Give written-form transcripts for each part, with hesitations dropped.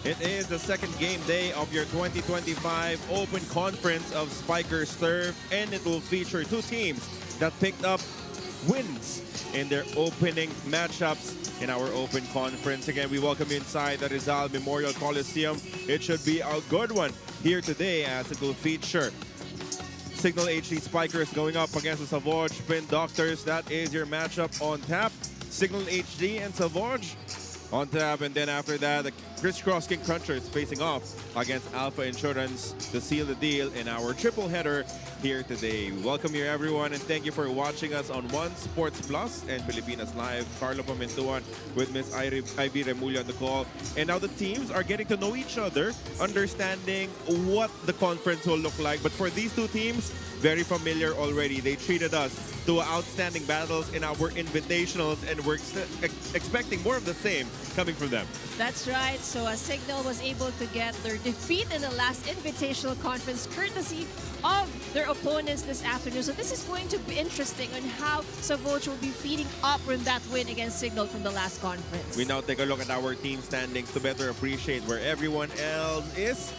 It is the second game day of your 2025 Open Conference of Spikers Turf, and it will feature two teams that picked up wins in their opening matchups in our Open Conference. Again, we welcome you inside the Rizal Memorial Coliseum. It should be a good one here today as it will feature Cignal HD Spikers going up against the Savouge Spin Doctors. That is your matchup on tap. Cignal HD and Savouge on tap, and then after that, the Crisscross King Crunchers facing off against Alpha Insurance to seal the deal in our triple header here today. We welcome you everyone, and thank you for watching us on One Sports Plus and Pilipinas Live. Carlo Pamintuan with Miss Ivy Remulla on the call. And now the teams are getting to know each other, understanding what the conference will look like. But for these two teams, very familiar already. They treated us to outstanding battles in our invitationals, and we're expecting more of the same coming from them. That's right. So Cignal was able to get their defeat in the last invitational conference courtesy of their opponents this afternoon. So this is going to be interesting on how Savouge will be feeding up from that win against Cignal from the last conference. We now take a look at our team standings to better appreciate where everyone else is.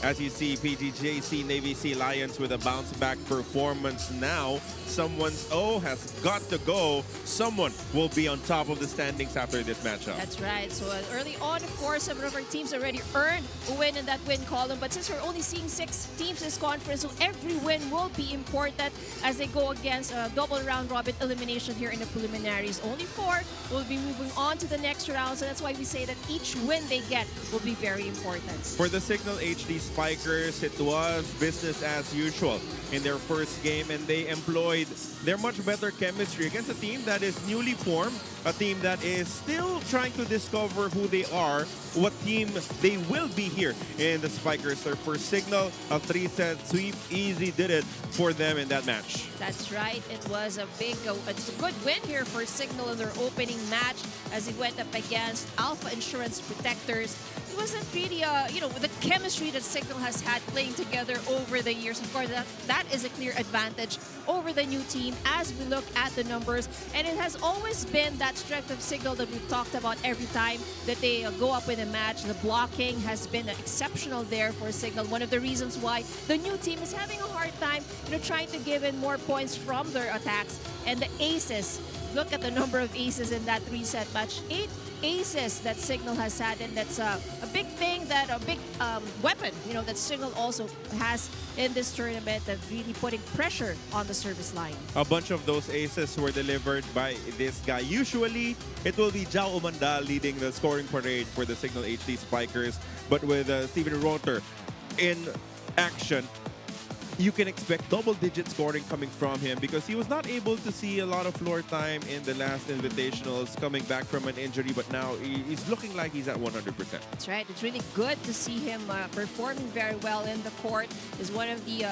As you see, PGJC Navy Sea Lions with a bounce-back performance now. Someone's O has got to go. Someone will be on top of the standings after this matchup. That's right. So early on, of course, some of our teams already earned a win in that win column. But since we're only seeing 6 teams this conference, so every win will be important as they go against a double round-robin elimination here in the preliminaries. Only 4 will be moving on to the next round. So that's why we say that each win they get will be very important. For the Cignal HD Spikers, it was business as usual in their first game, and they employed their much better chemistry against a team that is newly formed, a team that is still trying to discover who they are, what team they will be here in the Spikers. So for Cignal, a 3-set sweep, easy did it for them in that match. That's right. It was a it's a good win here for Cignal in their opening match as it went up against Alpha Insurance Protectors. It wasn't really, the chemistry that Cignal has had playing together over the years. Of course, that is a clear advantage over the new team as we look at the numbers. And it has always been that strength of Cignal that we've talked about every time that they go up in a match. The blocking has been exceptional there for Cignal. One of the reasons why the new team is having a hard time, trying to give in more points from their attacks. And the aces, look at the number of aces in that 3-set match. 8 aces that Cignal has had, and that's a big thing, a big weapon, that Cignal also has in this tournament, of really putting pressure on the service line. A bunch of those aces were delivered by this guy. Usually, it will be Jao Umanda leading the scoring parade for the Cignal HD Spikers, but with Steven Roter in action, you can expect double-digit scoring coming from him because he was not able to see a lot of floor time in the last invitationals coming back from an injury, but now he's looking like he's at 100%. That's right. It's really good to see him performing very well in the court. He's one of the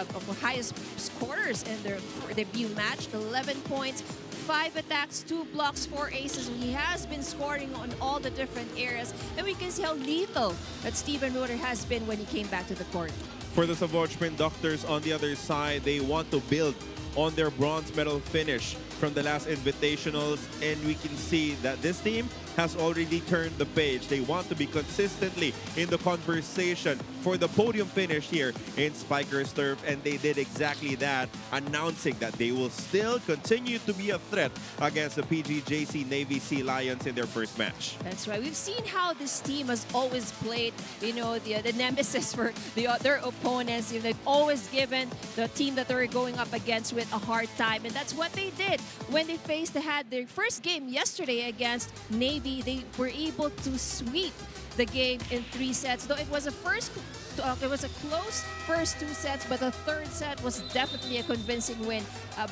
highest scorers in their debut match, 11 points. 5 attacks, 2 blocks, 4 aces. He has been scoring on all the different areas, and we can see how lethal that Steven Roter has been when he came back to the court. For the Savouge Spin Doctors on the other side, they want to build on their bronze medal finish from the last invitationals, and we can see that this team has already turned the page. They want to be consistently in the conversation for the podium finish here in Spikers Turf, and they did exactly that, announcing that they will still continue to be a threat against the PGJC Navy Sea Lions in their first match. That's right. We've seen how this team has always played, the nemesis for their opponents. They've always given the team that they're going up against with a hard time, and that's what they did when they had their first game yesterday against Navy. They were able to sweep the game in 3 sets. Though it was a close first 2 sets, but the 3rd set was definitely a convincing win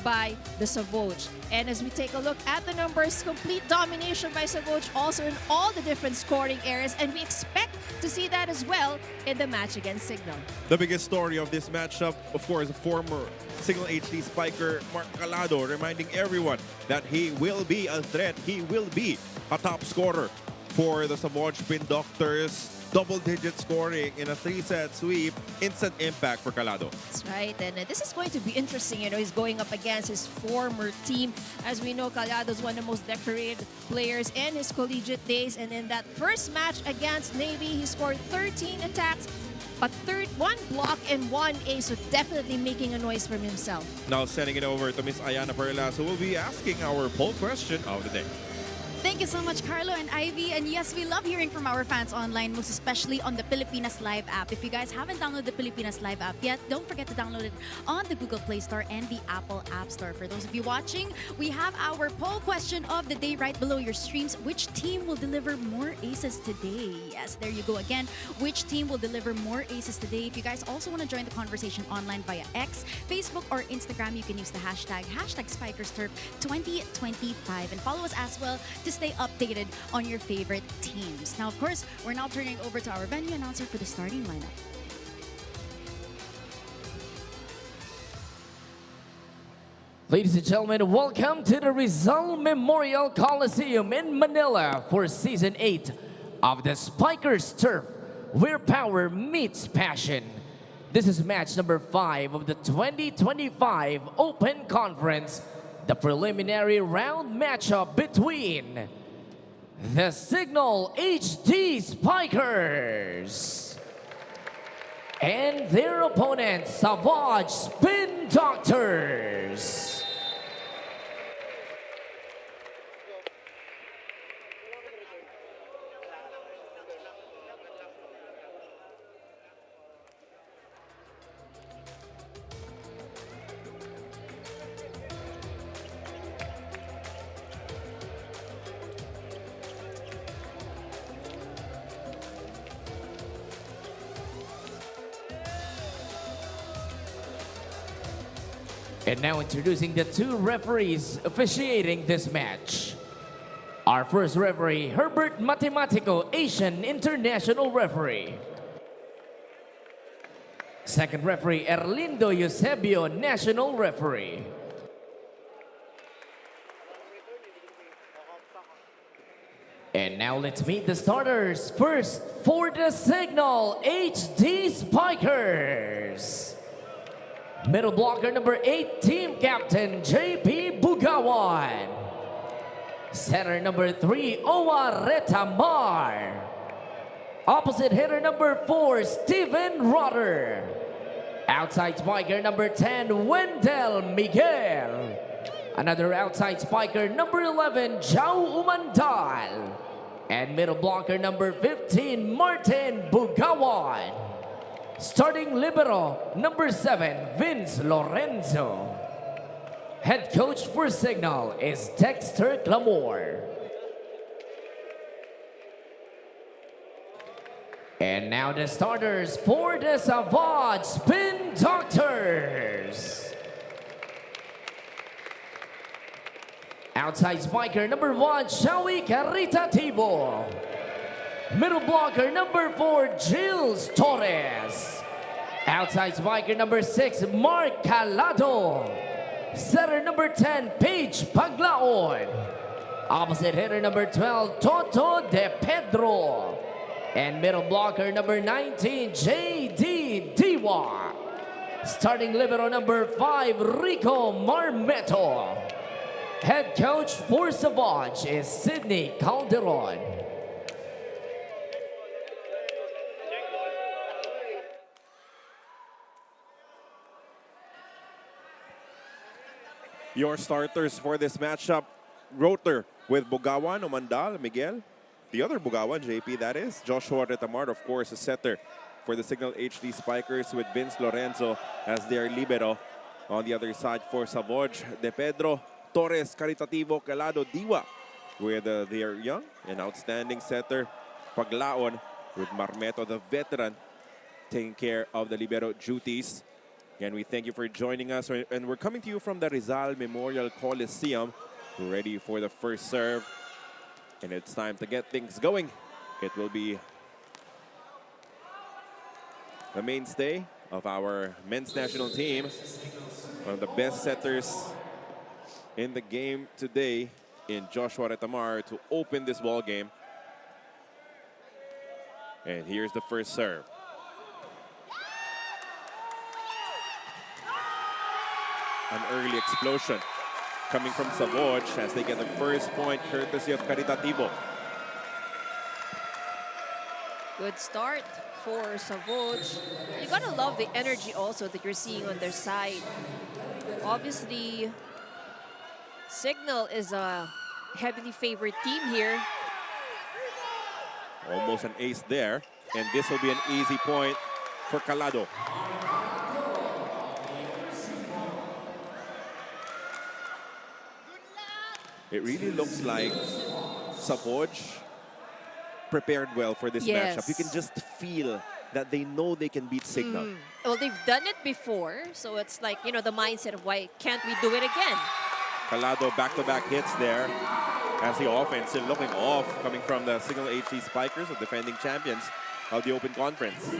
by the Savouge. And as we take a look at the numbers, complete domination by Savouge also in all the different scoring areas, and we expect to see that as well in the match against Cignal. The biggest story of this matchup, of course, former Cignal HD Spiker Mark Calado, reminding everyone that he will be a threat. He will be a top scorer for the Savouge Spin Doctors. double-digit scoring in a 3-set sweep. Instant impact for Calado. That's right, and this is going to be interesting. You know, he's going up against his former team. As we know, Calado is one of the most decorated players in his collegiate days, and in that first match against Navy, he scored 13 attacks, but one block and one ace, so definitely making a noise for himself. Now sending it over to Miss Ayana Perlas, who will be asking our poll question of the day. Thank you so much, Carlo and Ivy. And yes, we love hearing from our fans online, most especially on the Pilipinas Live app. If you guys haven't downloaded the Pilipinas Live app yet, don't forget to download it on the Google Play Store and the Apple App Store. For those of you watching, we have our poll question of the day right below your streams. Which team will deliver more aces today? Yes, there you go again. Which team will deliver more aces today? If you guys also want to join the conversation online via X, Facebook, or Instagram, you can use the hashtag SpikersTurf2025 and follow us as well to stay updated on your favorite teams. Now, of course, we're now turning over to our venue announcer for the starting lineup. Ladies and gentlemen, welcome to the Rizal Memorial Coliseum in Manila for Season 8 of the Spikers Turf, where power meets passion. This is match number 5 of the 2025 Open Conference, the preliminary round matchup between the Cignal HD Spikers and their opponent, Savouge Spin Doctors. And now introducing the 2 referees officiating this match. Our first referee, Herbert Matematico, Asian International Referee. Second referee, Erlindo Eusebio, National Referee. And now let's meet the starters. First, for the Cignal HD Spikers. Middle blocker number 8, team captain JP Bugawan. Center number 3, Owa Retamar. Opposite hitter number 4, Steven Rotter. Outside spiker number 10, Wendell Miguel. Another outside spiker number 11, Jao Umandal. And middle blocker number 15, Martin Bugawan. Starting libero, number 7, Vince Lorenzo. Head coach for Cignal is Dexter Clamore. And now the starters for the Savouge Spin Doctors. Outside spiker number 1, Shawi Caritativo. Middle blocker number 4, Gilles Torres. Outside spiker number 6, Mark Calado. Setter number 10, Paige Paglaon. Opposite hitter number 12, Toto De Pedro. And middle blocker number 19, J.D. Diwa. Starting libero number 5, Rico Marmeto. Head coach for Savouge is Sidney Calderon. Your starters for this matchup, Rotor with Bugawan, Umandal, Miguel. The other Bugawan, JP, that is. Joshua Retamar, of course, a setter for the Cignal HD Spikers with Vince Lorenzo as their libero. On the other side for Savouge, De Pedro, Torres, Caritativo, Calado, Diwa with their young and outstanding setter, Paglaon, with Marmeto, the veteran, taking care of the libero duties. Again, we thank you for joining us, and we're coming to you from the Rizal Memorial Coliseum. We're ready for the first serve, and it's time to get things going. It will be the mainstay of our men's national team, one of the best setters in the game today in Joshua Retamar to open this ball game. And here's the first serve. An early explosion coming from Savouge as they get the first point courtesy of Caritativo. Good start for Savouge. You gotta love the energy also that you're seeing on their side. Obviously, Cignal is a heavily favored team here. Almost an ace there. And this will be an easy point for Calado. It really looks like Savouge prepared well for this matchup. You can just feel that they know they can beat Cignal. Well, they've done it before, so it's like, you know, the mindset of why can't we do it again? Calado back-to-back hits there as the offense is looking off coming from the Cignal HD Spikers, the defending champions of the Open Conference.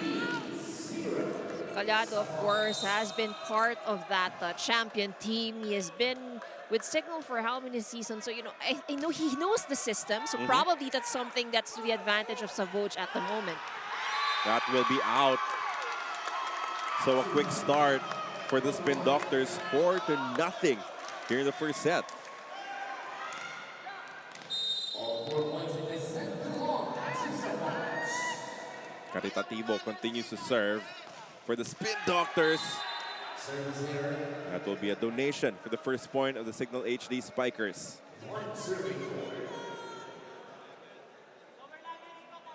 Calado, of course, has been part of that champion team. He has been with Cignal for how many seasons? So, you know, I know he knows the system, so probably that's something that's to the advantage of Savouge at the moment. That will be out. So a quick start for the Spin Doctors, 4-0 here in the first set. Caritativo continues to serve for the Spin Doctors. That will be a donation for the first point of the Cignal HD Spikers.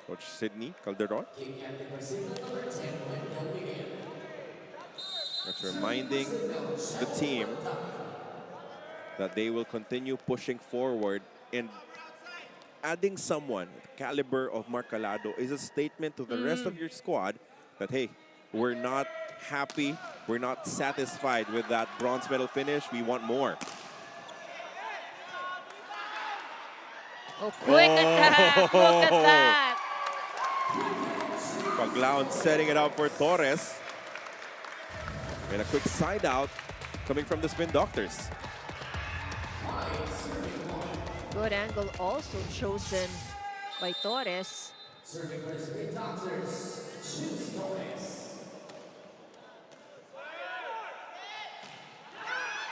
Coach Sidney Calderon. Just reminding the team that they will continue pushing forward, and adding someone with the caliber of Mark Calado is a statement to the rest of your squad that, hey, we're not happy, we're not satisfied with that bronze medal finish, we want more. Oh, quick attack! Look at that! Paglaon setting it up for Torres. And a quick side out coming from the Spin Doctors. Good angle also chosen by Torres.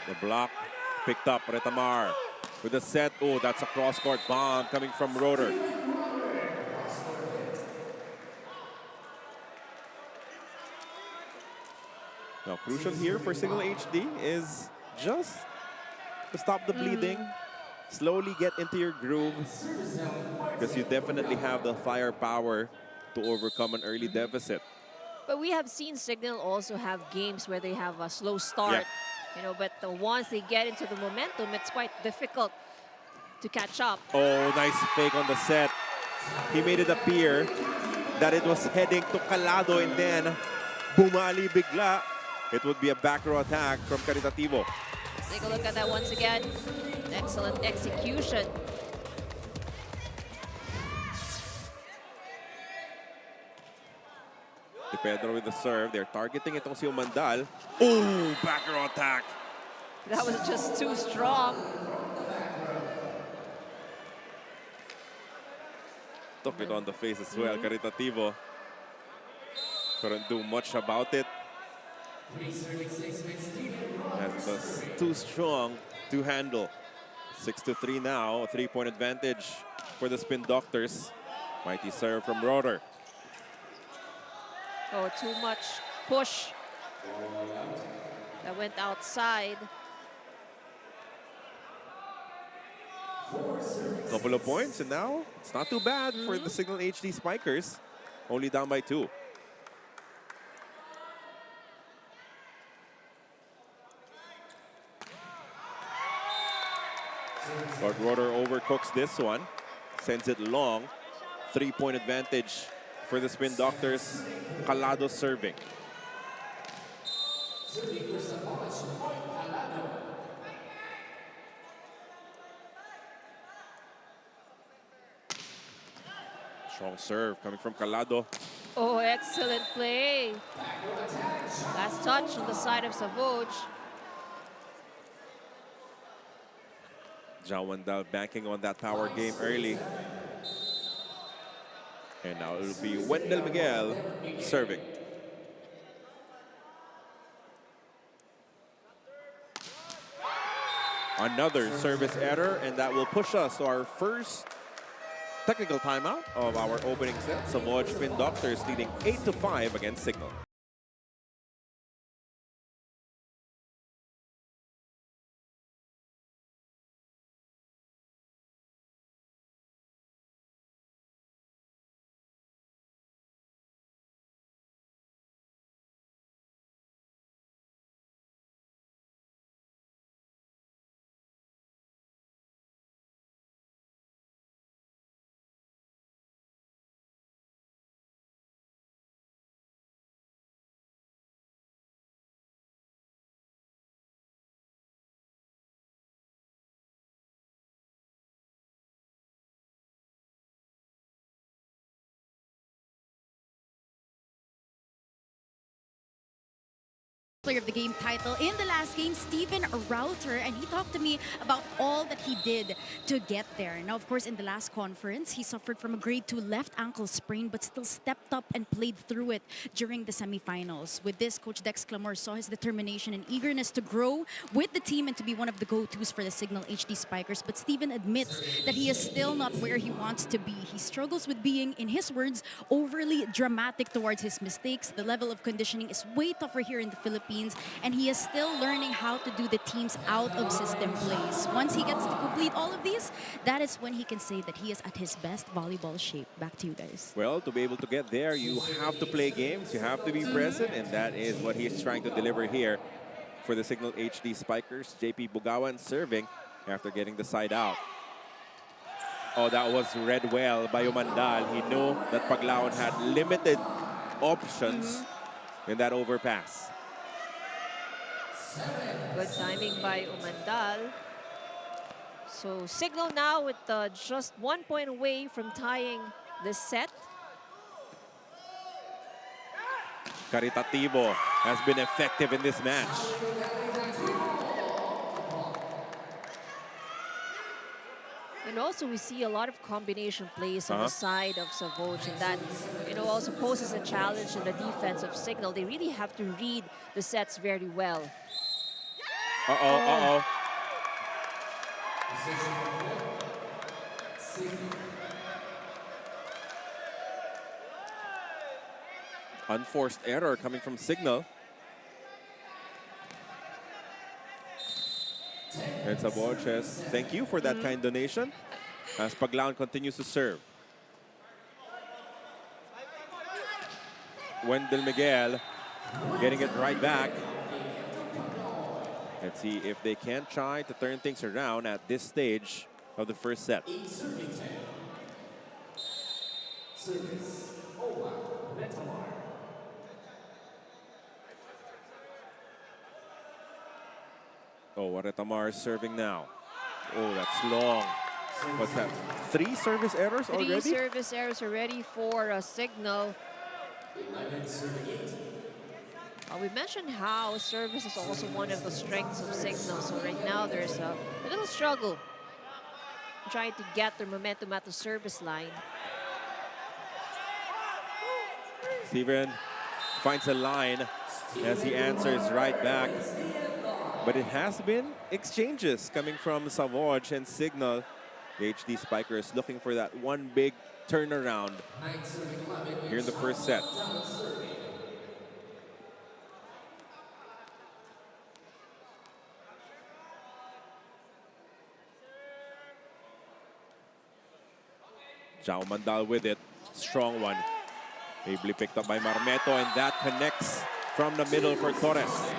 The block picked up Retamar with a set. Oh, that's a cross-court bomb coming from Rotor. Now, crucial here for Cignal HD is just to stop the bleeding, slowly get into your groove, because you definitely have the firepower to overcome an early deficit. But we have seen Cignal also have games where they have a slow start, you know, but once they get into the momentum, it's quite difficult to catch up. Oh, nice fake on the set. He made it appear that it was heading to Calado, and then bumali bigla. It would be a back row attack from Caritativo. Take a look at that once again. Excellent execution. De Pedro with the serve. They're targeting itong si Umandal. Oh, back row attack. That was just too strong. Took it on the face as well. Caritativo couldn't do much about it. As it was too strong to handle. 6-3 now, a 3-point advantage for the Spin Doctors. Mighty serve from Rotor. Oh, too much push. That went outside. Couple of points, and now it's not too bad for the Cignal HD Spikers. Only down by 2. But Rotor overcooks this one, sends it long. 3-point advantage for the Spin Doctors. Calado serving. Strong serve coming from Calado. Oh, excellent play. Last touch on the side of Savouge. Jawandal banking on that power game early. And now it'll be Wendell Miguel serving. Another service error, and that will push us to our first technical timeout of our opening set. Savouge Spin Doctors leading 8-5 against Cignal. Player of the game title in the last game, Steven Router, and he talked to me about all that he did to get there. Now, of course, in the last conference, he suffered from a grade 2 left ankle sprain, but still stepped up and played through it during the semifinals. With this, Coach Dex Clamor saw his determination and eagerness to grow with the team and to be one of the go-tos for the Cignal HD Spikers. But Steven admits that he is still not where he wants to be. He struggles with being, in his words, overly dramatic towards his mistakes. The level of conditioning is way tougher here in the Philippines, and he is still learning how to do the teams out of system plays. Once he gets to complete all of these, that is when he can say that he is at his best volleyball shape. Back to you guys. Well, to be able to get there, you have to play games, you have to be present, and that is what he's trying to deliver here for the Cignal HD Spikers. JP Bugawan serving after getting the side out. Oh, that was read well by Umandal. He knew that Paglaon had limited options in that overpass. Good timing by Umandal. So Cignal now with just 1 point away from tying this set. Caritativo has been effective in this match. And also we see a lot of combination plays on the side of Savouge, and that also poses a challenge in the defense of Cignal. They really have to read the sets very well. Unforced error coming from Cignal. And Savouge says, thank you for that kind donation, as Paglaon continues to serve. Wendell Miguel getting it right back. Let's see if they can try to turn things around at this stage of the first set. Oh, Retamar is serving now. Oh, that's long. What's that? 3 service errors already? 3 service errors already for Cignal. We mentioned how service is also one of the strengths of Cignal. So right now there's a little struggle trying to get their momentum at the service line. Steven finds a line as he answers right back. But it has been exchanges coming from Savouge and Cignal. The HD Spikers looking for that one big turnaround here in the first set. Jao Mandal with it. Strong one. Ably picked up by Marmeto, and that connects from the middle for Torres.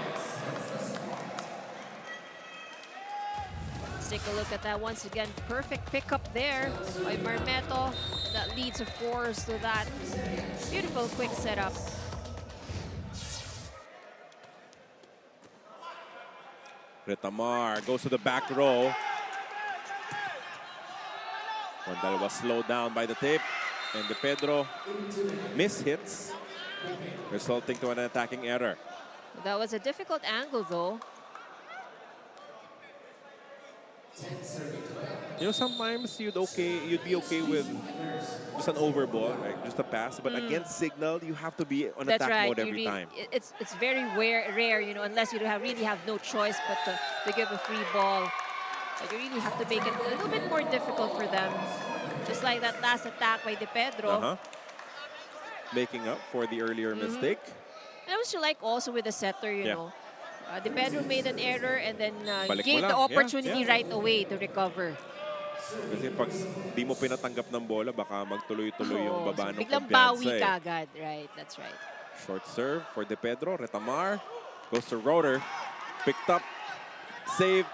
Let's take a look at that once again. Perfect pickup there by Marmeto. That leads, of course, to that beautiful quick setup. Retamar goes to the back row. Wendell was slowed down by the tape, and De Pedro mishits, resulting to an attacking error. That was a difficult angle, though. You know, sometimes you'd be okay with just an over ball, like just a pass. But against Cignal, you have to be on That's attack right. mode every time. It's very rare, you know, unless you really have no choice but to give a free ball. But you really have to make it a little bit more difficult for them. Just like that last attack by De Pedro. Making up for the earlier mistake. And I was like also with the setter, you know. De Pedro made an error and then Balik mo gave the lang. opportunity Yeah. right away to recover. Kasi pag di mo pinatanggap ng bola, baka magtuloy-tuloy yung Oo, baba so ng biglang kumpiyansa bawi kagad. Right, that's right. Short serve for De Pedro. Retamar goes to Rotor. Picked up. Save.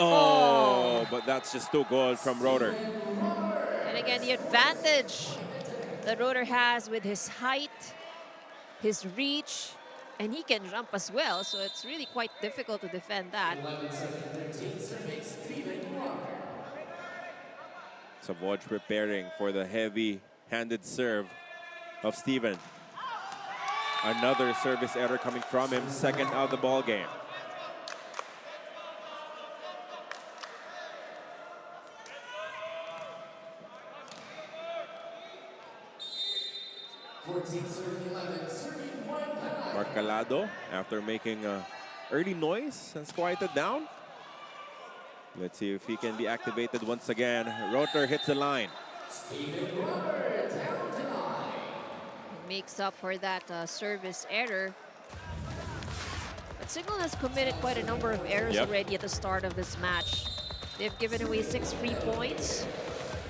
Oh, but that's just too good from Rotor. And again, the advantage that Rotor has with his height, his reach, and he can jump as well. So it's really quite difficult to defend that. Savouge preparing for the heavy-handed serve of Steven. Another service error coming from him. Second out of the ball game. Mark Calado, after making an early noise, has quieted down. Let's see if he can be activated once again. Rotor hits the line. Makes up for that service error. But Cignal has committed quite a number of errors already at the start of this match. They've given away 6 free points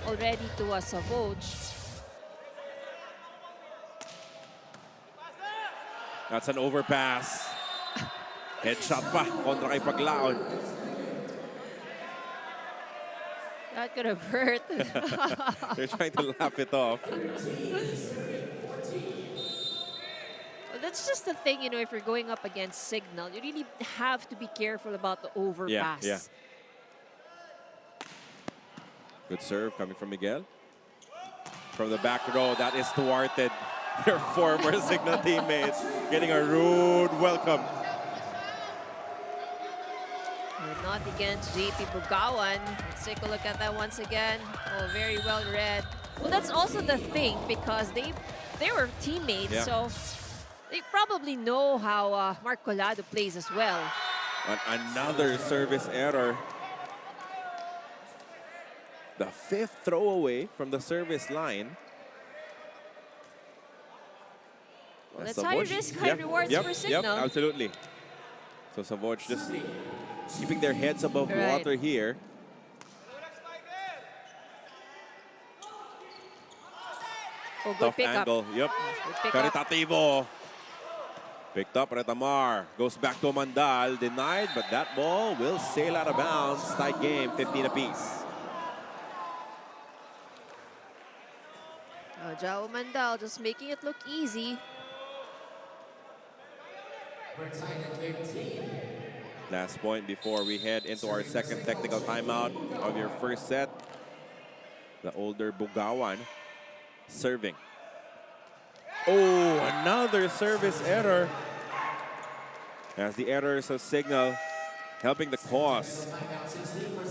already to Savouge. That's an overpass. Headshot pa kontra kay Paglaon. That could have hurt. They're trying to laugh it off. Well, that's just the thing, you know, if you're going up against Cignal, you really have to be careful about the overpass. Yeah. Good serve coming from Miguel. From the back row, that is thwarted. Their former Cignal teammates getting a rude welcome. Not against JP Bugawan. Let's take a look at that once again. Oh, very well read. Well, that's also the thing because they were teammates, so they probably know how Mark Collado plays as well. Another service error. The 5th throwaway from the service line. Well, that's high risk, high rewards for Cignal. Yep, absolutely. So Savouge just keeping their heads above water here. Oh, good Tough pick angle. up. Yep. Caritativo. Picked up Retamar. Goes back to Mandal. Denied, but that ball will sail out of bounds. Tight game, 15 apiece. Jao Mandal just making it look easy. Last point before we head into our second technical timeout of your first set. The older Bugawan serving. Oh, another service error. As the errors of Cignal helping the cause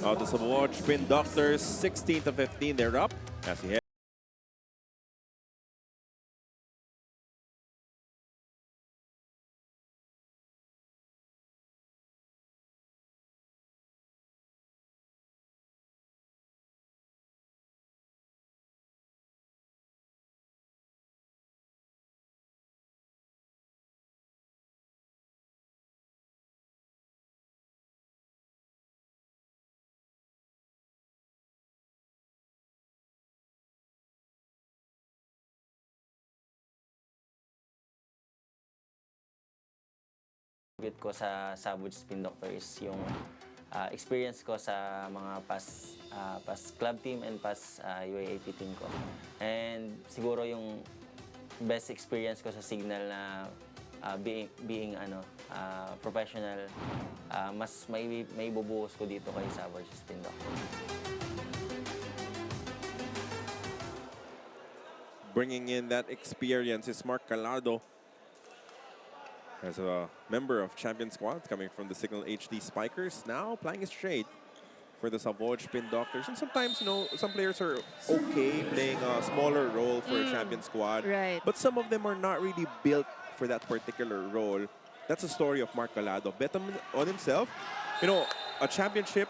of the Savouge Spin Doctors. 16 to 15, they're up as he head. Ko sa Savouge Spin Doctors yung experience ko sa mga past club team and past UAAP team ko. And siguro yung best experience ko sa Cignal na being professional, mas may bubuhos ko dito kay Savouge Spin Doctors. Bringing in that experience is Mark Calado. As a member of champion squad coming from the Cignal HD Spikers, now playing it straight for the Savouge Spin Doctors. And sometimes, you know, some players are okay playing a smaller role for a champion squad. Right. But some of them are not really built for that particular role. That's the story of Mark Calado. Bet on himself. You know, a championship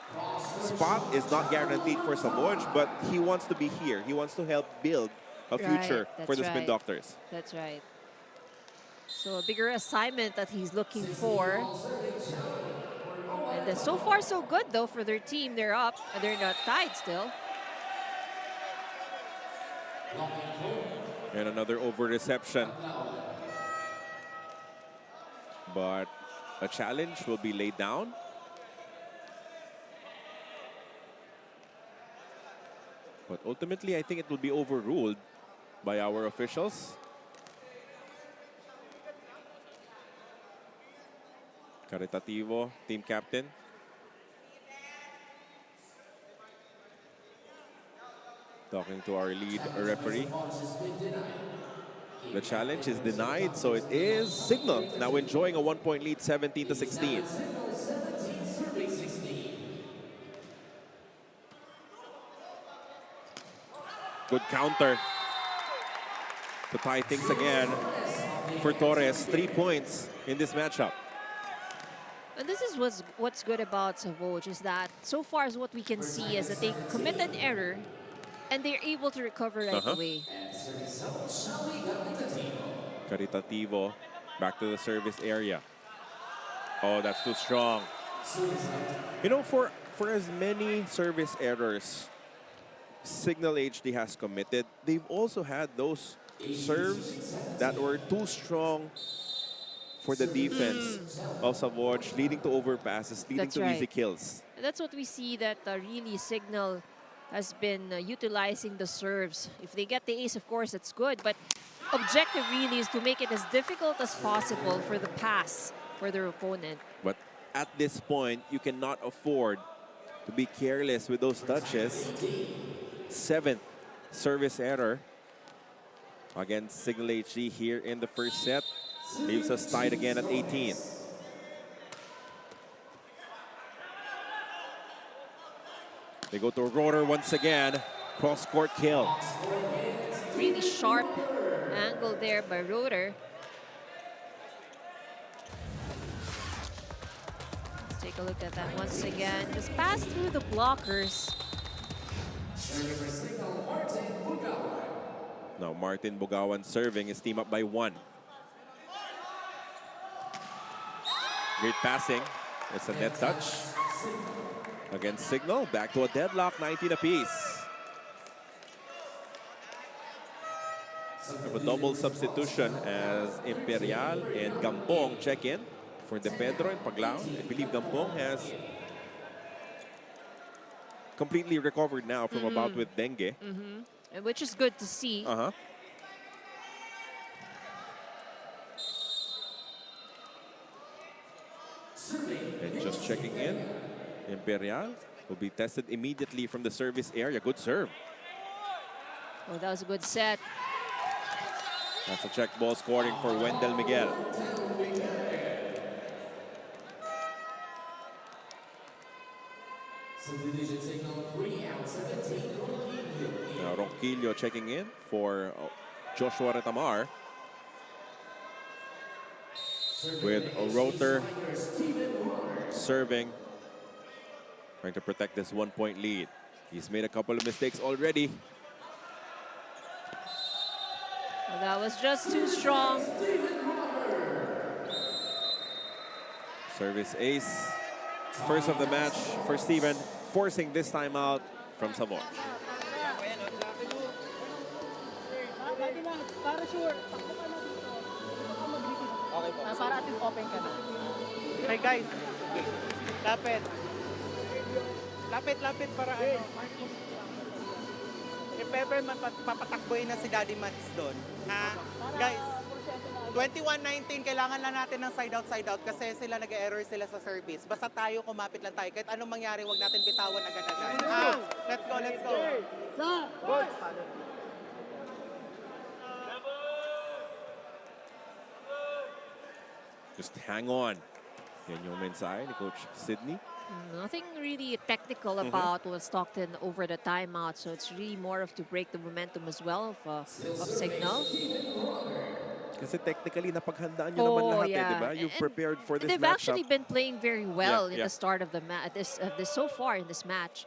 spot is not guaranteed for Savouge, but he wants to be here. He wants to help build a future for the Spin Doctors. That's right. So a bigger assignment that he's looking for. And then so far so good though for their team. They're up. They're not tied still. And another over reception. But a challenge will be laid down. But ultimately, I think it will be overruled by our officials. Caritativo, team captain. Talking to our lead referee. The challenge is denied, so it is Cignal now enjoying a 1-point lead, 17-16. Good counter to tie things again for Torres. 3 points in this matchup. And this is what's good about Savouge is that so far as what we can see is that they commit an error and they're able to recover right away. Caritativo back to the service area. Oh, that's too strong. You know, for as many service errors Cignal HD has committed, they've also had those serves that were too strong for the defense of Savouge, leading to overpasses, leading to easy kills. And that's what we see that really Cignal has been utilizing the serves. If they get the ace, of course, that's good. But objective really is to make it as difficult as possible for the pass for their opponent. But at this point, you cannot afford to be careless with those touches. 7th service error against Cignal HD here in the first set. Leaves us tied again at 18. They go to a rotor once again. Cross-court kill. Really sharp angle there by rotor. Let's take a look at that once again. Just pass through the blockers. Now Martin Bugawan serving his team up by 1. Great passing. It's a net touch against Cignal. Back to a deadlock, 19 apiece. A double substitution as Imperial and Gampong check in for De Pedro and Paglao. I believe Gampong has completely recovered now from a bout with dengue. Which is good to see. And just checking in, Imperial will be tested immediately from the service area. Good serve. Oh, that was a good set. That's a check ball scoring for Wendell Miguel. Now Ronquillo checking in for Joshua Retamar. With a rotor serving, trying to protect this 1-point lead. He's made a couple of mistakes already. Well, that was just too strong. Service ace. First of the match for Steven, forcing this time out from Savouge. Para at least open ka na. Hey guys, lapit. Lapit para ano. If ever papatakboy na si Daddy Mats doon. Ha? Guys, 21-19, kailangan lang natin ng side out kasi sila nag-error sila sa service. Basta tayo, kumapit lang tayo. Kahit anong mangyari, wag natin bitawan agad-agad. Let's go. Good. Just hang on. Yan yung mensahe ni Coach Sydney. Nothing really technical about what Stockton over the timeout, so it's really more of to break the momentum as well of Cignal. Kasi technically, napaghandaan nyo naman lahat eh, di ba? You've prepared for this they've matchup. actually been playing very well in Yeah. the start of the so far in this match.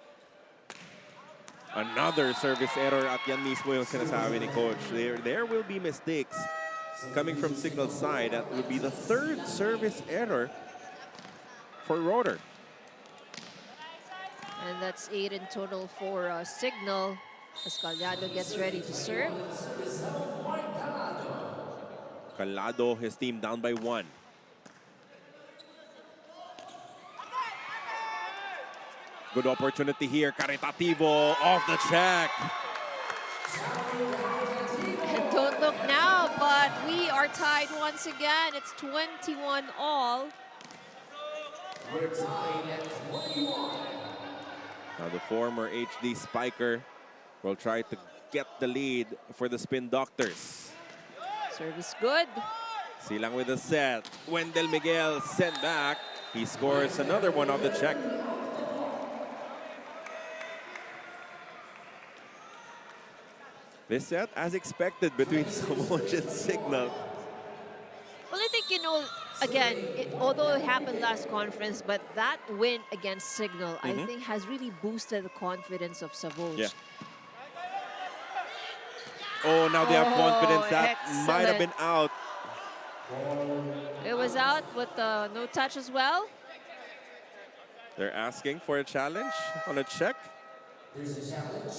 Another service error at yan mismo yung sinasabi ni Coach. There will be mistakes coming from Cignal's side. That would be the third service error for Rotor. And that's 8 in total for Cignal as Calado gets ready to serve. Calado, his team down by 1. Good opportunity here. Caritativo off the check. And don't look now, but we are tied once again. It's 21 all. We're tied at 21. Now the former HD Spiker will try to get the lead for the Spin Doctors. Service good. Silang with the set. Wendell Miguel sent back. He scores another one off the check. This set, as expected, between Savouge and Cignal. Well, I think, again, although it happened last conference, but that win against Cignal, I think, has really boosted the confidence of Savouge. Yeah. Oh, now they have confidence. That might have been out. It was out with no touch as well. They're asking for a challenge on a check. There's a challenge.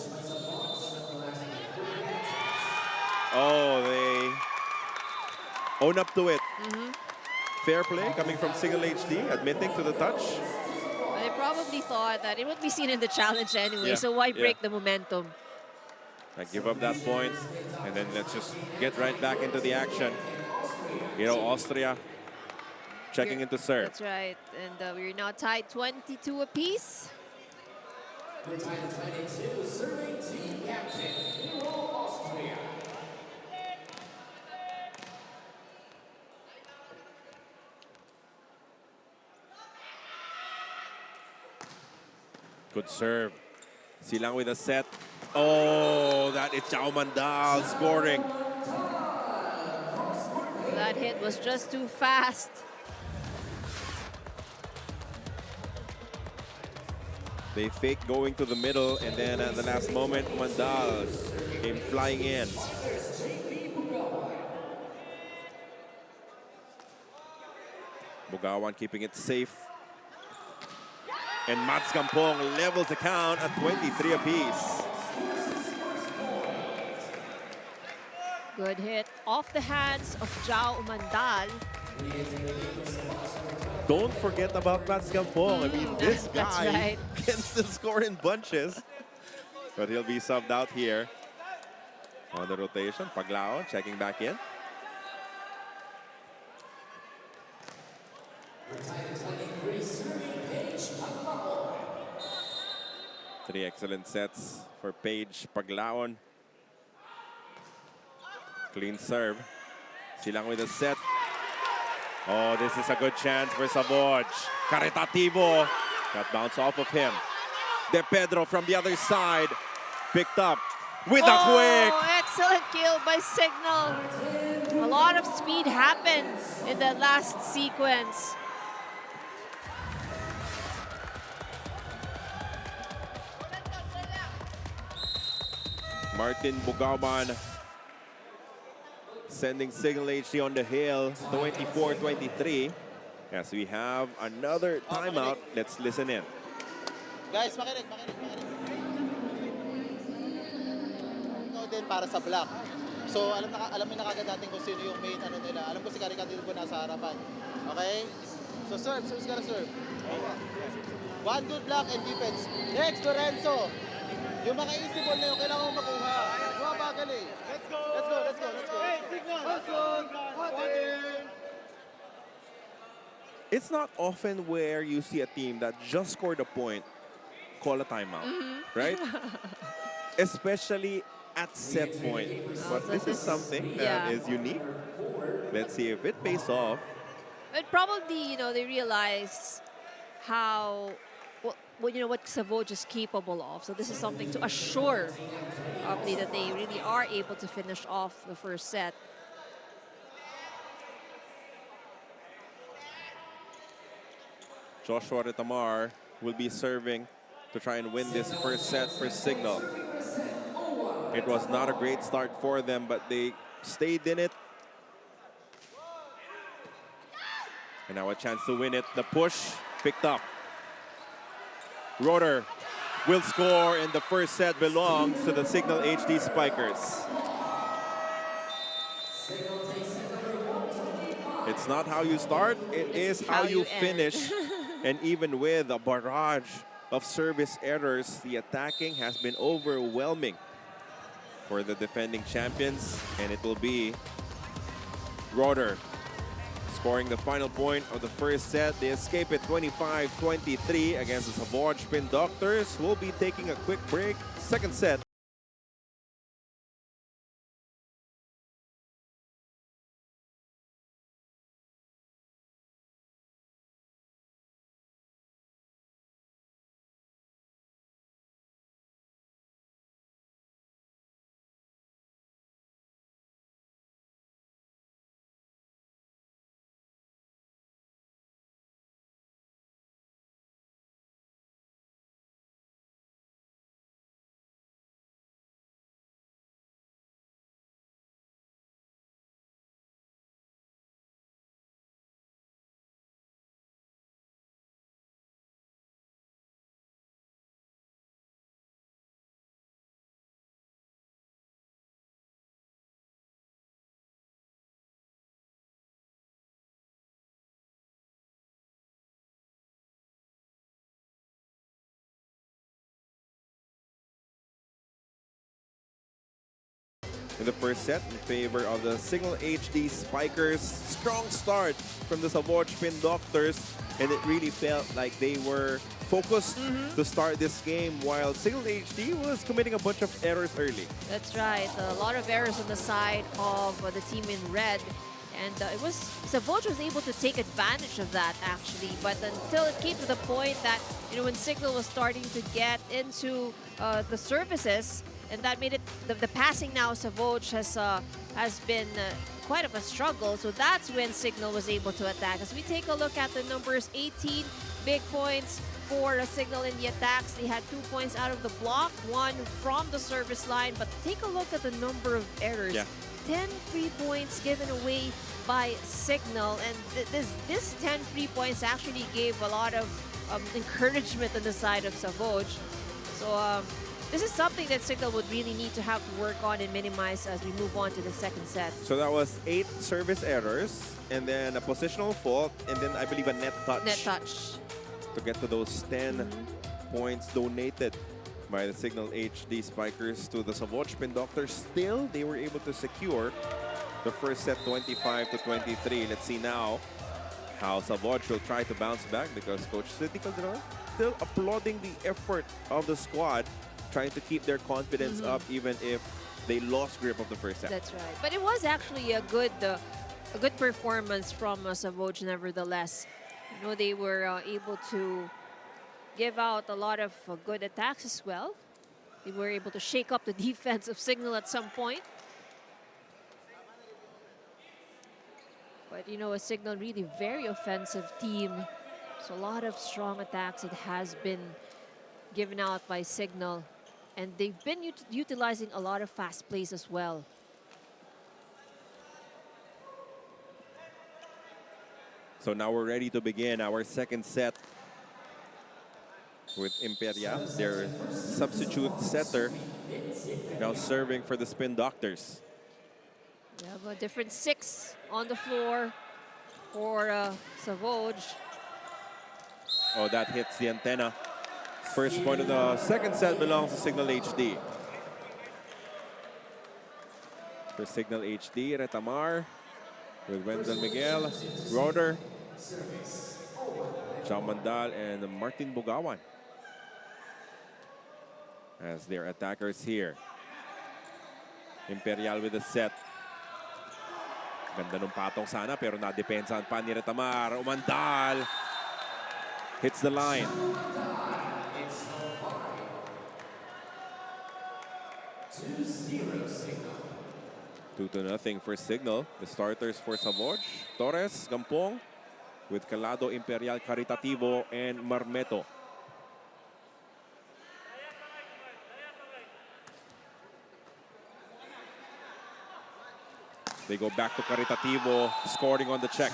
Oh, they own up to it. Fair play coming from Cignal HD, admitting to the touch. Well, they probably thought that it would be seen in the challenge anyway, so why break the momentum? I give up that point, and then let's just get right back into the action. Austria checking into serve. That's right, and we're now tied 22 apiece. We're tied at 22, serving team captain, Austria. Good serve. Silang with a set. Oh, that is Chao Mandal scoring. That hit was just too fast. They faked going to the middle, and then at the last moment, Mandal came flying in. Bugawan keeping it safe. And Mats Kampong levels the count at 23 apiece. Good hit off the hands of Jao Mandal. Don't forget about Mats Kampong. I mean, this guy can still score in bunches. But he'll be subbed out here. On the rotation, Paglao checking back in. Three excellent sets for Paige Paglaon. Clean serve. Silang with a set. Oh, this is a good chance for Savouge. Caritativo. Got bounced off of him. De Pedro from the other side. Picked up with a quick. Excellent kill by Cignal. A lot of speed happens in the last sequence. Martin Bugaman sending Cignal HD on the hill, 24-23. Yes, we have another timeout. Let's listen in. Guys, makinig. Ito din para sa block. So, alam mo na kagad natin kung sino yung main nila. Alam ko si Caritativo po nasa harapan. Okay? So, serve's gotta serve. One good block and defense. Next, Lorenzo. Yung mga easy ball na yun, kailangan mo makuha. Bumabagal eh. Let's go. It's not often where you see a team that just scored a point call a timeout, right? Especially at set point. But this is something that is unique. Let's see if it pays off. But probably, they realize how what Savouge is capable of. So this is something to assure probably that they really are able to finish off the first set. Joshua Retamar will be serving to try and win this first set for Cignal. It was not a great start for them, but they stayed in it. And now a chance to win it. The push picked up. Roeder will score, and the first set belongs to the Cignal HD Spikers. It's not how you start, it is how you finish. And even with a barrage of service errors, the attacking has been overwhelming for the defending champions, and it will be Roeder scoring the final point of the first set. They escape at 25-23 against the Savouge Spin Doctors. We'll be taking a quick break. Second set. In the first set in favor of the Cignal HD Spikers. Strong start from the Savouge Spin Doctors, and it really felt like they were focused to start this game, while Cignal HD was committing a bunch of errors early. That's right. A lot of errors on the side of the team in red. And Savouge was able to take advantage of that, actually. But until it came to the point that, when Cignal was starting to get into the services, and that made it, the passing now, Savouge has been quite of a struggle. So that's when Cignal was able to attack. As we take a look at the numbers, 18 big points for Cignal in the attacks. They had 2 points out of the block, 1 from the service line. But take a look at the number of errors. Yeah. 10 free points given away by Cignal, and this 10 free points actually gave a lot of encouragement on the side of Savouge. So this is something that Cignal would really need to have to work on and minimize as we move on to the second set. So that was 8 service errors, and then a positional fault, and then I believe a net touch. Net touch. To get to those 10 points donated by the Cignal HD Spikers to the Savouge Spin Doctors. Still, they were able to secure the first set 25-23. Let's see now how Savouge will try to bounce back, because Coach City Calderon still applauding the effort of the squad, trying to keep their confidence up even if they lost grip of the first set. That's right. But it was actually a good performance from Savouge nevertheless. They were able to give out a lot of good attacks as well. They were able to shake up the defense of Cignal at some point. But, a Cignal really very offensive team. So a lot of strong attacks it has been given out by Cignal. And they've been utilizing a lot of fast plays as well. So now we're ready to begin our second set with Imperial, their substitute setter, now serving for the Spin Doctors. We have a different 6 on the floor for Savouge. Oh, that hits the antenna. First point of the second set belongs to Cignal HD. For Cignal HD, Retamar with Wendell Miguel, Roeder, Jao Mandal, and Martin Bugawan as their attackers here. Imperial with the set. Ganda ng patong sana, pero nadepensahan pa ni Retamar. Umandal hits the line. 2-0 for Cignal. The starters for Savouge, Torres, Gampong, with Calado, Imperial, Caritativo, and Marmeto. They go back to Caritativo, scoring on the check.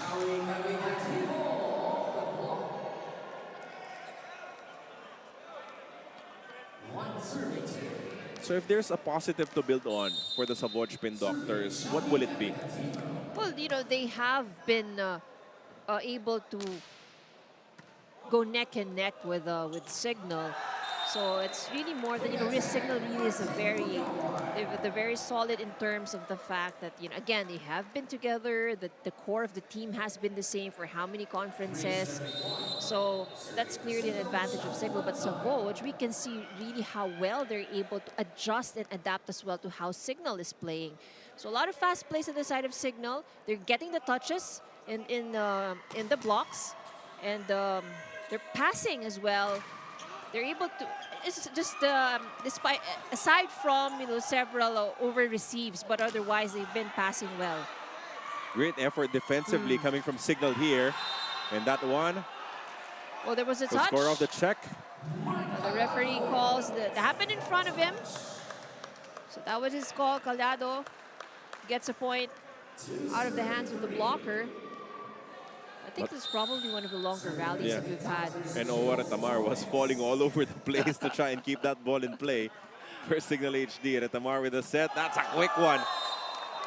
So if there's a positive to build on for the Savouge Spin Doctors, what will it be? Well, they have been able to go neck and neck with Cignal. So it's really more than, Cignal really is they're very solid in terms of the fact that, again, they have been together. The core of the team has been the same for how many conferences. So that's clearly an advantage of Cignal. But Savouge, we can see really how well they're able to adjust and adapt as well to how Cignal is playing. So a lot of fast plays on the side of Cignal. They're getting the touches in the blocks, and they're passing as well. They're able to, it's just despite, aside from several over receives, but otherwise they've been passing well. Great effort defensively coming from Cignal here, and that one. Well, there was a The touch. score of the check. The referee calls that happened in front of him. So that was his call. Calado gets a point out of the hands of the blocker. I think this is probably one of the longer rallies that we've had. And Owar Tamar was falling all over the place to try and keep that ball in play for Cignal HD. Tamar with a set. That's a quick one.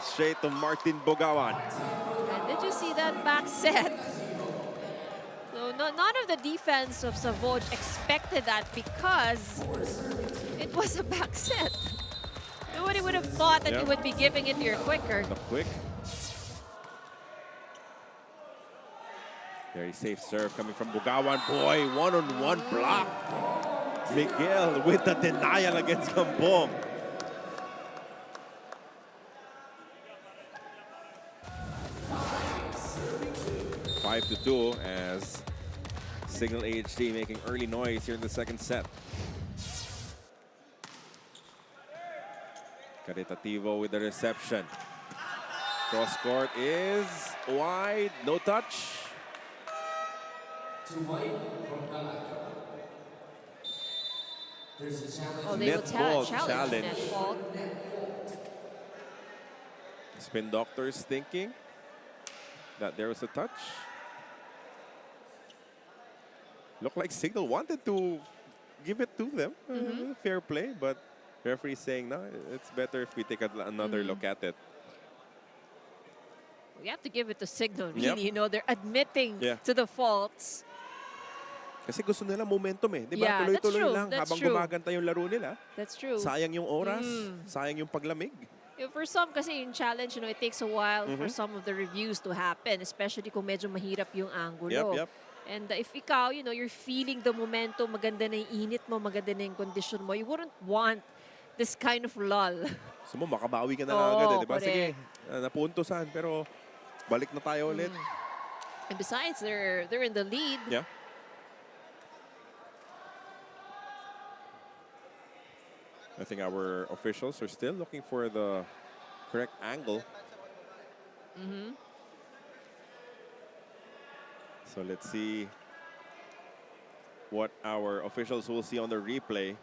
Straight to Martin Bogawan. And did you see that back set? So none of the defense of Savouge expected that because it was a back set. Nobody would have thought that you would be giving it here quicker. The quick. Very safe serve coming from Bogawan. Boy, one-on-one block. Miguel with the denial against Gampong. Five to 2 as Cignal HD making early noise here in the second set. Caritativo with the reception. Cross court is wide, no touch. Oh, they Net will fault challenge. Net fault. Spin Doctors thinking that there was a touch. Looked like Cignal wanted to give it to them. Fair play, but referee saying, no, it's better if we take another look at it. We have to give it to Cignal, really. They're admitting to the faults. Kasi gusto nila momentum eh. Di ba? Yeah, Tuloy-tuloy lang that's habang true. gumaganta yung laro nila. That's true. Sayang yung oras, sayang yung paglamig. For some kasi yung challenge, it takes a while for some of the reviews to happen, especially kung medyo mahirap yung angulo. Yep. And if ikaw, you're feeling the momentum, maganda na yung init mo, maganda na yung condition mo, you wouldn't want this kind of lull. So mo, makabawi ka na lang agad eh. Di ba? Sige, napuntosan, pero balik na tayo ulit. And besides, they're in the lead. Yeah. I think our officials are still looking for the correct angle. So let's see what our officials will see on the replay.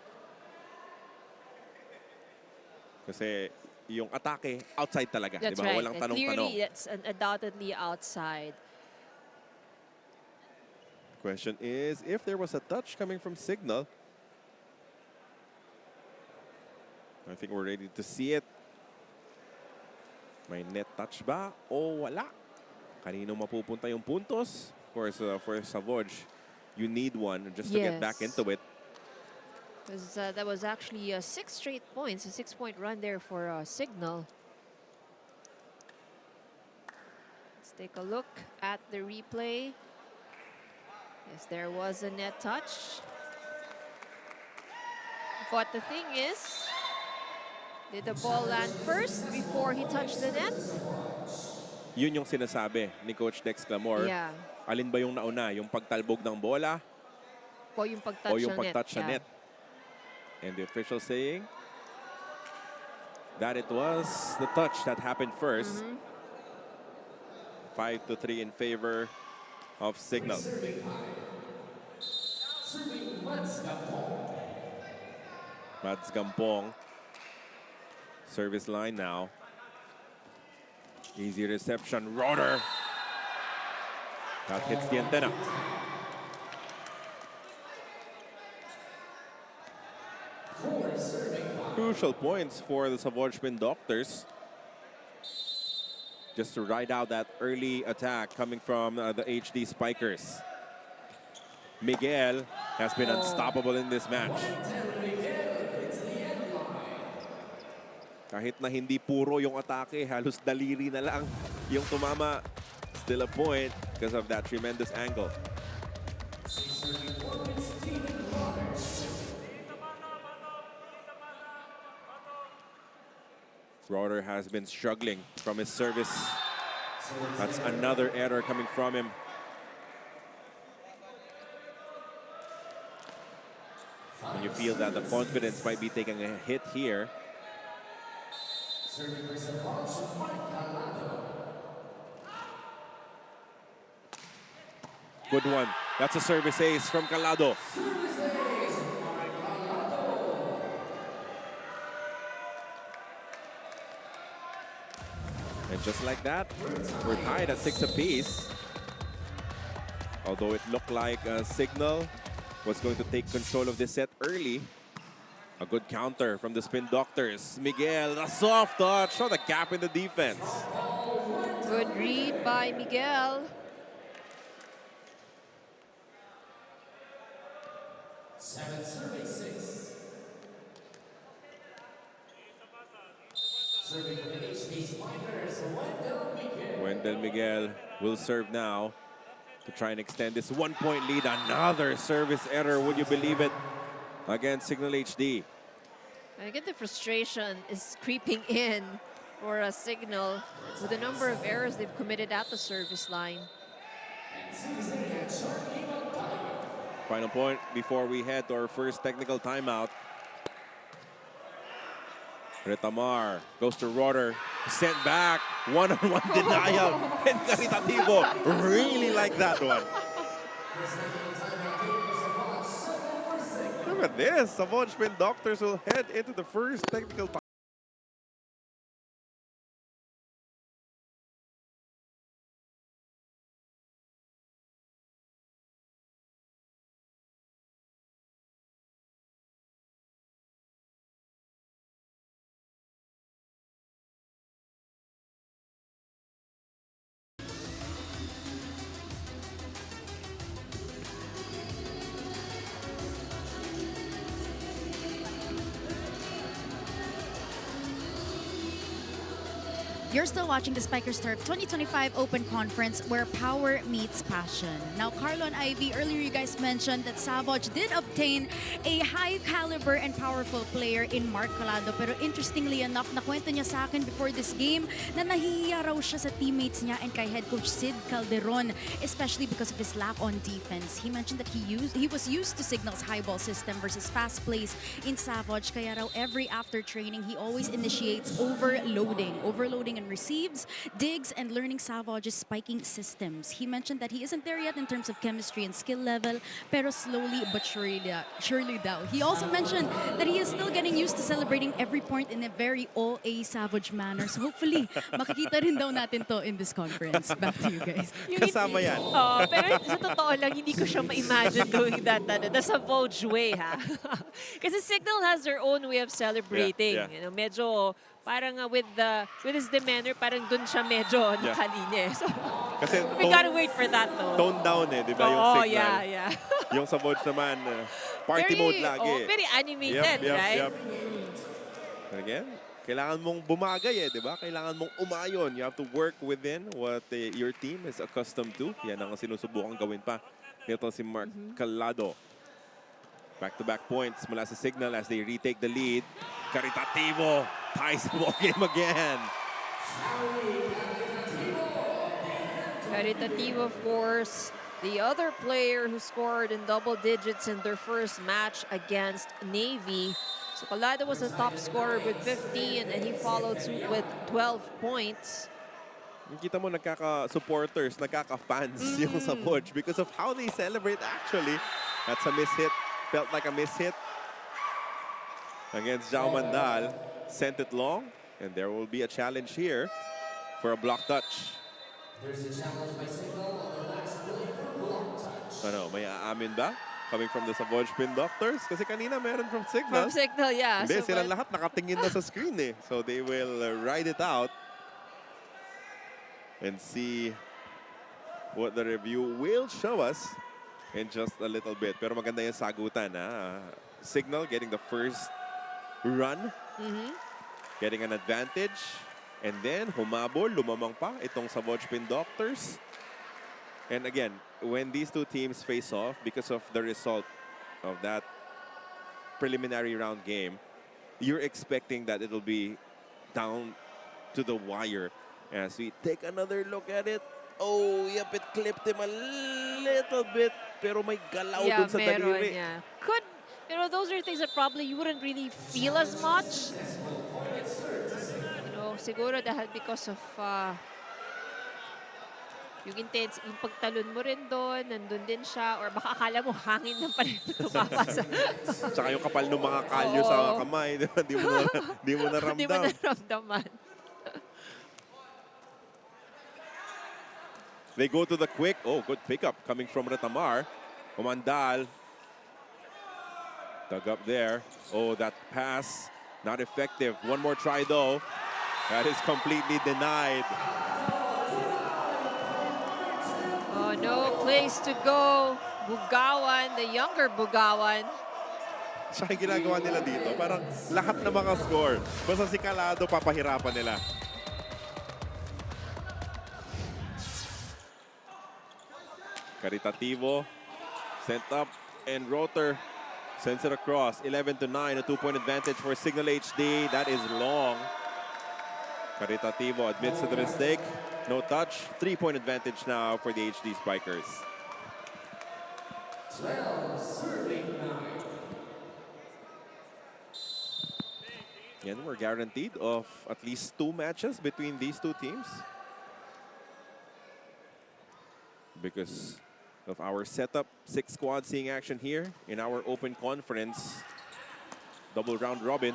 Kasi yung atake, outside talaga. That's diba? right. Walang tanong-tanong. Clearly, it's undoubtedly outside. Question is, if there was a touch coming from Cignal, I think we're ready to see it. May net touch ba o wala? Kanino mapupunta yung puntos? Of course, for Savouge, you need one just to get back into it. Because that was actually 6 straight points, a 6-point run there for Cignal. Let's take a look at the replay. Yes, there was a net touch. But the thing is, did the ball land first before he touched the net? Yun yung sinasabi ni Coach Dex Clamor. Yeah. Alin ba yung nauna? Yung pagtalbog ng bola O yung pagtouch o yung ng pagtouch sa net. net? And the official saying, that it was the touch that happened first. 5-3 in favor of Cignal. Mads Gampong. Service line now. Easy reception. Roder. That hits the antenna. Crucial points for the Savouge Spin Doctors. Just to ride out that early attack coming from the HD Spikers. Miguel has been unstoppable in this match. Kahit na hindi puro yung atake, halos daliri na lang yung tumama. Still a point because of that tremendous angle. Roder has been struggling from his service. That's another error coming from him. When you feel that the confidence might be taking a hit here. Good one. That's a service ace from Calado. And just like that, we're tied at 6 apiece. Although it looked like Cignal was going to take control of this set early. A good counter from the Spin Doctors. Miguel, a soft touch. Saw the gap in the defense. Good read by Miguel. Serving 6. Serving the HD Spikers, Wendell Miguel will serve now to try and extend this 1-point lead. Another service error, would you believe it, against Cignal HD. I get the frustration is creeping in for a Cignal with the number of errors they've committed at the service line. Final point before we head to our first technical timeout. Retamar goes to Roder, sent back, one-on-one denial, and Caritativo really like that one. Look at this, Savouge Spin Doctors will head into the first technical time. You're still watching the Spikers Turf 2025 Open Conference where power meets passion. Now, Carlo and Ivy, earlier you guys mentioned that Savouge did obtain a high caliber and powerful player in Mark Calado. Pero interestingly enough, nakwento niya sa akin before this game na nahihiya raw siya sa teammates niya and kay head coach Sid Calderon, especially because of his lack on defense. He mentioned that he was used to Cignal's high ball system versus fast plays in Savouge. Kaya raw every after training, he always initiates overloading and receives, digs, and learning Savouge's spiking systems. He mentioned that he isn't there yet in terms of chemistry and skill level, pero slowly but surely daw. He also mentioned that he is still getting used to celebrating every point in a very all-A Savouge manner. So hopefully, makikita rin daw natin to in this conference. Back to you guys. Kasama yan. Oh, pero sa totoo lang, hindi ko siya ma-imagine doing that, the Savouge way, ha? Kasi Cignal has their own way of celebrating. Yeah. You know, medyo parang with his demeanor, parang dun siya medyo nakalinya. So, Kasi we gotta wait for that, though. Tone down di ba, yung Oh, Cignal. yeah. Yung Savouge naman, party mode lagi. Oh, very animated, right? Yep. And again, kailangan mong bumagay di ba? Kailangan mong umayon. You have to work within what your team is accustomed to. Yan ang sinusubukan gawin pa nito si Mark Calado. Back-to-back points mula sa Cignal as they retake the lead. Caritativo ties the ball game again. Caritativo, of course, the other player who scored in double digits in their first match against Navy. So Calado was the top scorer with 15 and he followed suit with 12 points. Kita mo nagkaka-supporters, nagkaka-fans yung Savouge because of how they celebrate actually. That's a miss hit. Felt like a miss hit against Jao Mandal. Sent it long and there will be a challenge here for a block touch. There's a challenge by Cignal on the last play for block touch. Ano, may aamin ba? Coming from the Savouge Spin Doctors? Kasi kanina meron from Cignal. From Cignal, yeah. Hindi, So, silang lahat nakatingin na sa screen eh. So they will ride it out and see what the review will show us in just a little bit. Pero maganda yung sagutan, ha? Cignal getting the first run, getting an advantage, and then humabol, lumamang pa itong Savouge Spin Doctors. And again, when these two teams face off, because of the result of that preliminary round game, you're expecting that it'll be down to the wire. As we take another look at it, oh, yep, it clipped him a little bit, pero may galaw dun sa daliri. Yeah. Could, you know, those are things that probably you wouldn't really feel as much. You know, siguro dahil because of yung intense, yung pagtalon mo rin doon, nandun din siya, or baka akala mo hangin ng pala yung tumapasa. Tsaka yung kapal ng mga kalyo sa kamay, di ba? Di mo naramdam. Di mo naramdaman. They go to the quick. Oh, good pickup coming from Retamar. Umandal. Dug up there. Oh, that pass, not effective. One more try though. That is completely denied. Oh, no place to go. Bugawan, the younger Bugawan. Siya yung ginagawa nila dito. Parang lahat na mga score. Basta si Calado, papahirapan nila. Caritativo sent up and Rotor sends it across. 11-9, a 2-point advantage for Cignal HD. That is long. Caritativo admits to the mistake. No touch. 3-point advantage now for the HD Spikers. 12-9. And we're guaranteed of at least 2 matches between these two teams, because of our setup. 6 squads seeing action here in our open conference. Double round robin.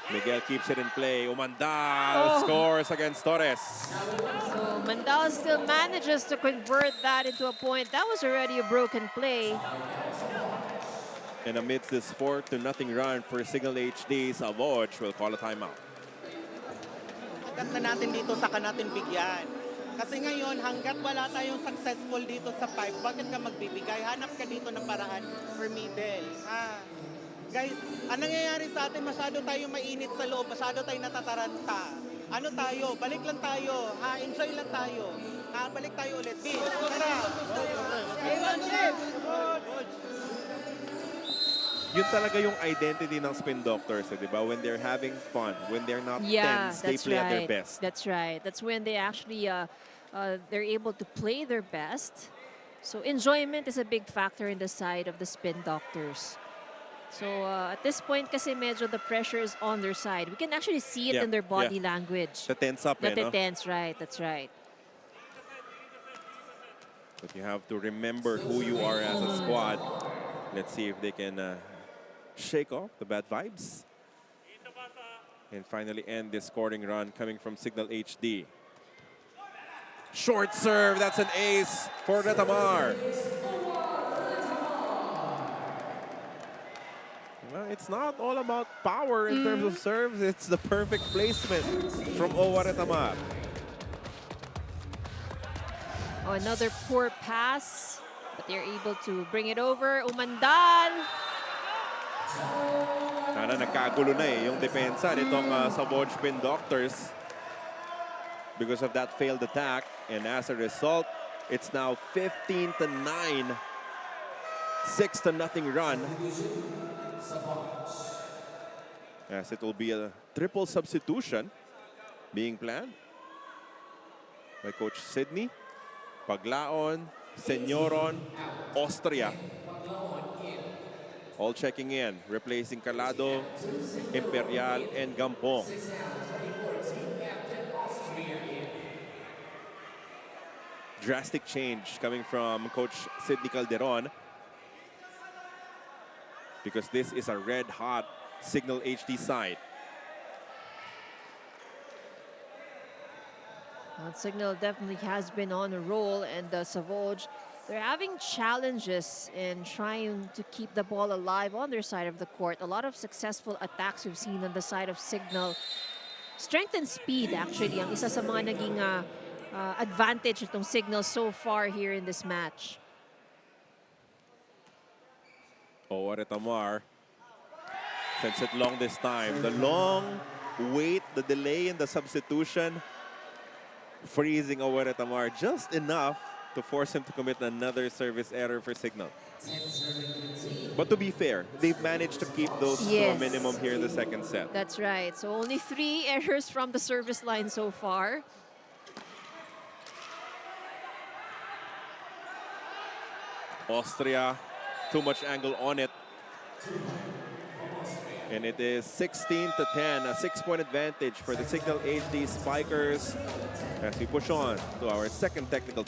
Miguel keeps it in play. Umandal scores against Torres. So Mandal still manages to convert that into a point. That was already a broken play. And amidst this 4-0 run for Cignal HD, Savouge will call a timeout. Hanggat na natin dito, saka natin bigyan. Kasi ngayon, hanggat wala tayong successful dito sa 5, bakit ka magbibigay? Hanap ka dito ng paraan for middle. Guys, ang nangyayari sa atin, masyado tayo mainit sa loob, masyado tayo natataranta. Ano tayo? Balik lang tayo. Enjoy lang tayo. Balik tayo ulit. Bin, tara! Yun talaga yung identity ng Spin Doctors, di ba? When they're having fun, when they're not tense, they play at their best. That's right. That's when they actually, they're able to play their best. So enjoyment is a big factor in the side of the Spin Doctors. So at this point, kasi medyo the pressure is on their side. We can actually see it in their body language. The tense up, Not the tense, right? That's right. But you have to remember who you are as a squad. Let's see if they can shake off the bad vibes and finally end this scoring run coming from Cignal HD. Short serve, that's an ace for Retamar. Well, it's not all about power in terms of serves, it's the perfect placement from Owa Retamar. Oh, another poor pass, but they're able to bring it over. Umandal. Sana nagkagulo na yung depensa nitong Savouge Spin Doctors because of that failed attack. And as a result, it's now 15-9. 6-0 run. As it will be a triple substitution being planned by Coach Sydney. Paglaon, Senyoron, Austria. all checking in, replacing Calado, Imperial, and Gampong. Drastic change coming from Coach Sidney Calderon, because this is a red-hot Cignal HD side. Well, Cignal definitely has been on a roll, and Savouge, they're having challenges in trying to keep the ball alive on their side of the court. A lot of successful attacks we've seen on the side of Cignal. Strength and speed, actually, ang isa sa mga naging advantage itong Cignal so far here in this match. Tamar sends it long this time. The long wait, the delay in the substitution, freezing Tamar just enough to force him to commit another service error for Cignal. But to be fair, they've managed to keep those to a minimum here in the second set. That's right. So only 3 errors from the service line so far. Austria, too much angle on it. And it is 16-10, a 6-point advantage for the Cignal HD Spikers as we push on to our second technical.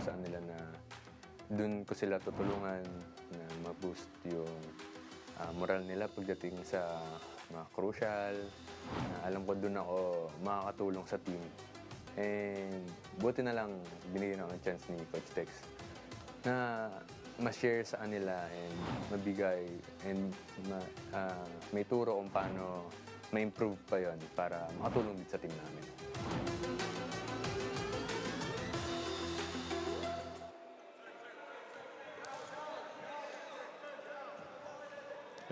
Saan nila na dun ko sila tutulungan na ma-boost yung moral nila pagdating sa mga crucial. Alam ko dun ako makakatulong sa team. And buti na lang binigyan ako ng chance ni Coach Tex na ma-share sa kanila and mabigay and may turo kung paano ma-improve pa yon para makatulong din sa team namin.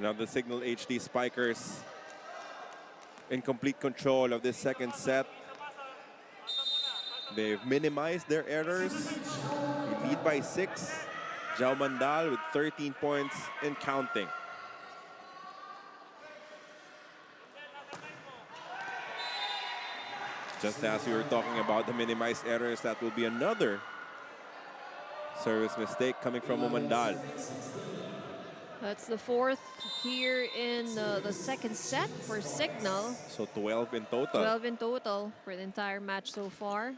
Now the Cignal HD Spikers in complete control of this second set. They've minimized their errors. They lead by 6. Jao Mandal with 13 points and counting. Just as we were talking about the minimized errors, that will be another service mistake coming from Mandal. That's the 4th here in the second set for Cignal. So 12 in total. 12 in total for the entire match so far.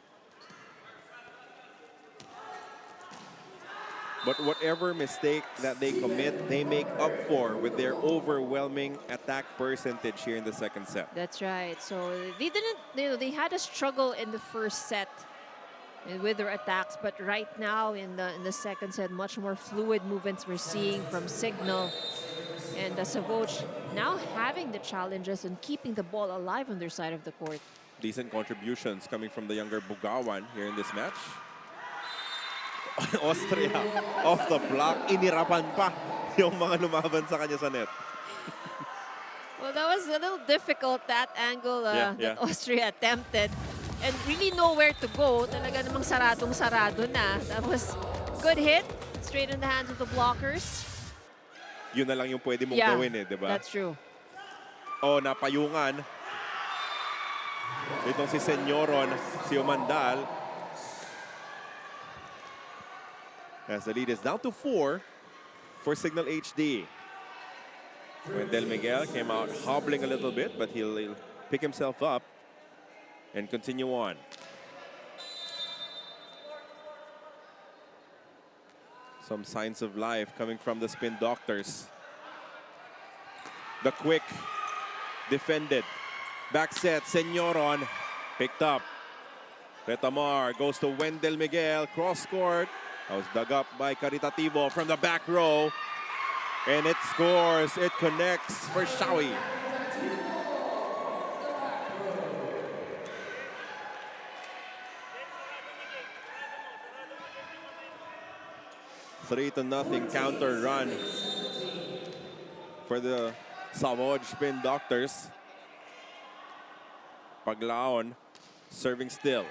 But whatever mistake that they commit, they make up for with their overwhelming attack percentage here in the second set. That's right. So they didn't, they had a struggle in the first set with their attacks, but right now in the second set, much more fluid movements we're seeing from Cignal. And Savouge now having the challenges and keeping the ball alive on their side of the court. Decent contributions coming from the younger Bugawan here in this match. Austria off the block, inirapan pa yung mga lumaban sa kanya sa net. Well, that was a little difficult, that angle that Austria attempted. And really nowhere to go. Talaga namang saradong-sarado na. That was good hit. Straight in the hands of the blockers. Yun na lang yung pwede mong gawin di ba? That's true. Oh, napayungan. Itong si Senyoron, si Umandal. As the lead is down to 4 for Cignal HD. Wendell Miguel came out hobbling a little bit, but he'll pick himself up and continue on. Some signs of life coming from the Spin Doctors. The quick defended. Back set, Senyoron picked up. Retamar goes to Wendell Miguel, cross court. That was dug up by Caritativo from the back row. And it scores, it connects for Shawi. Three to nothing counter run for the Savouge Spin Doctors. Paglaon serving still.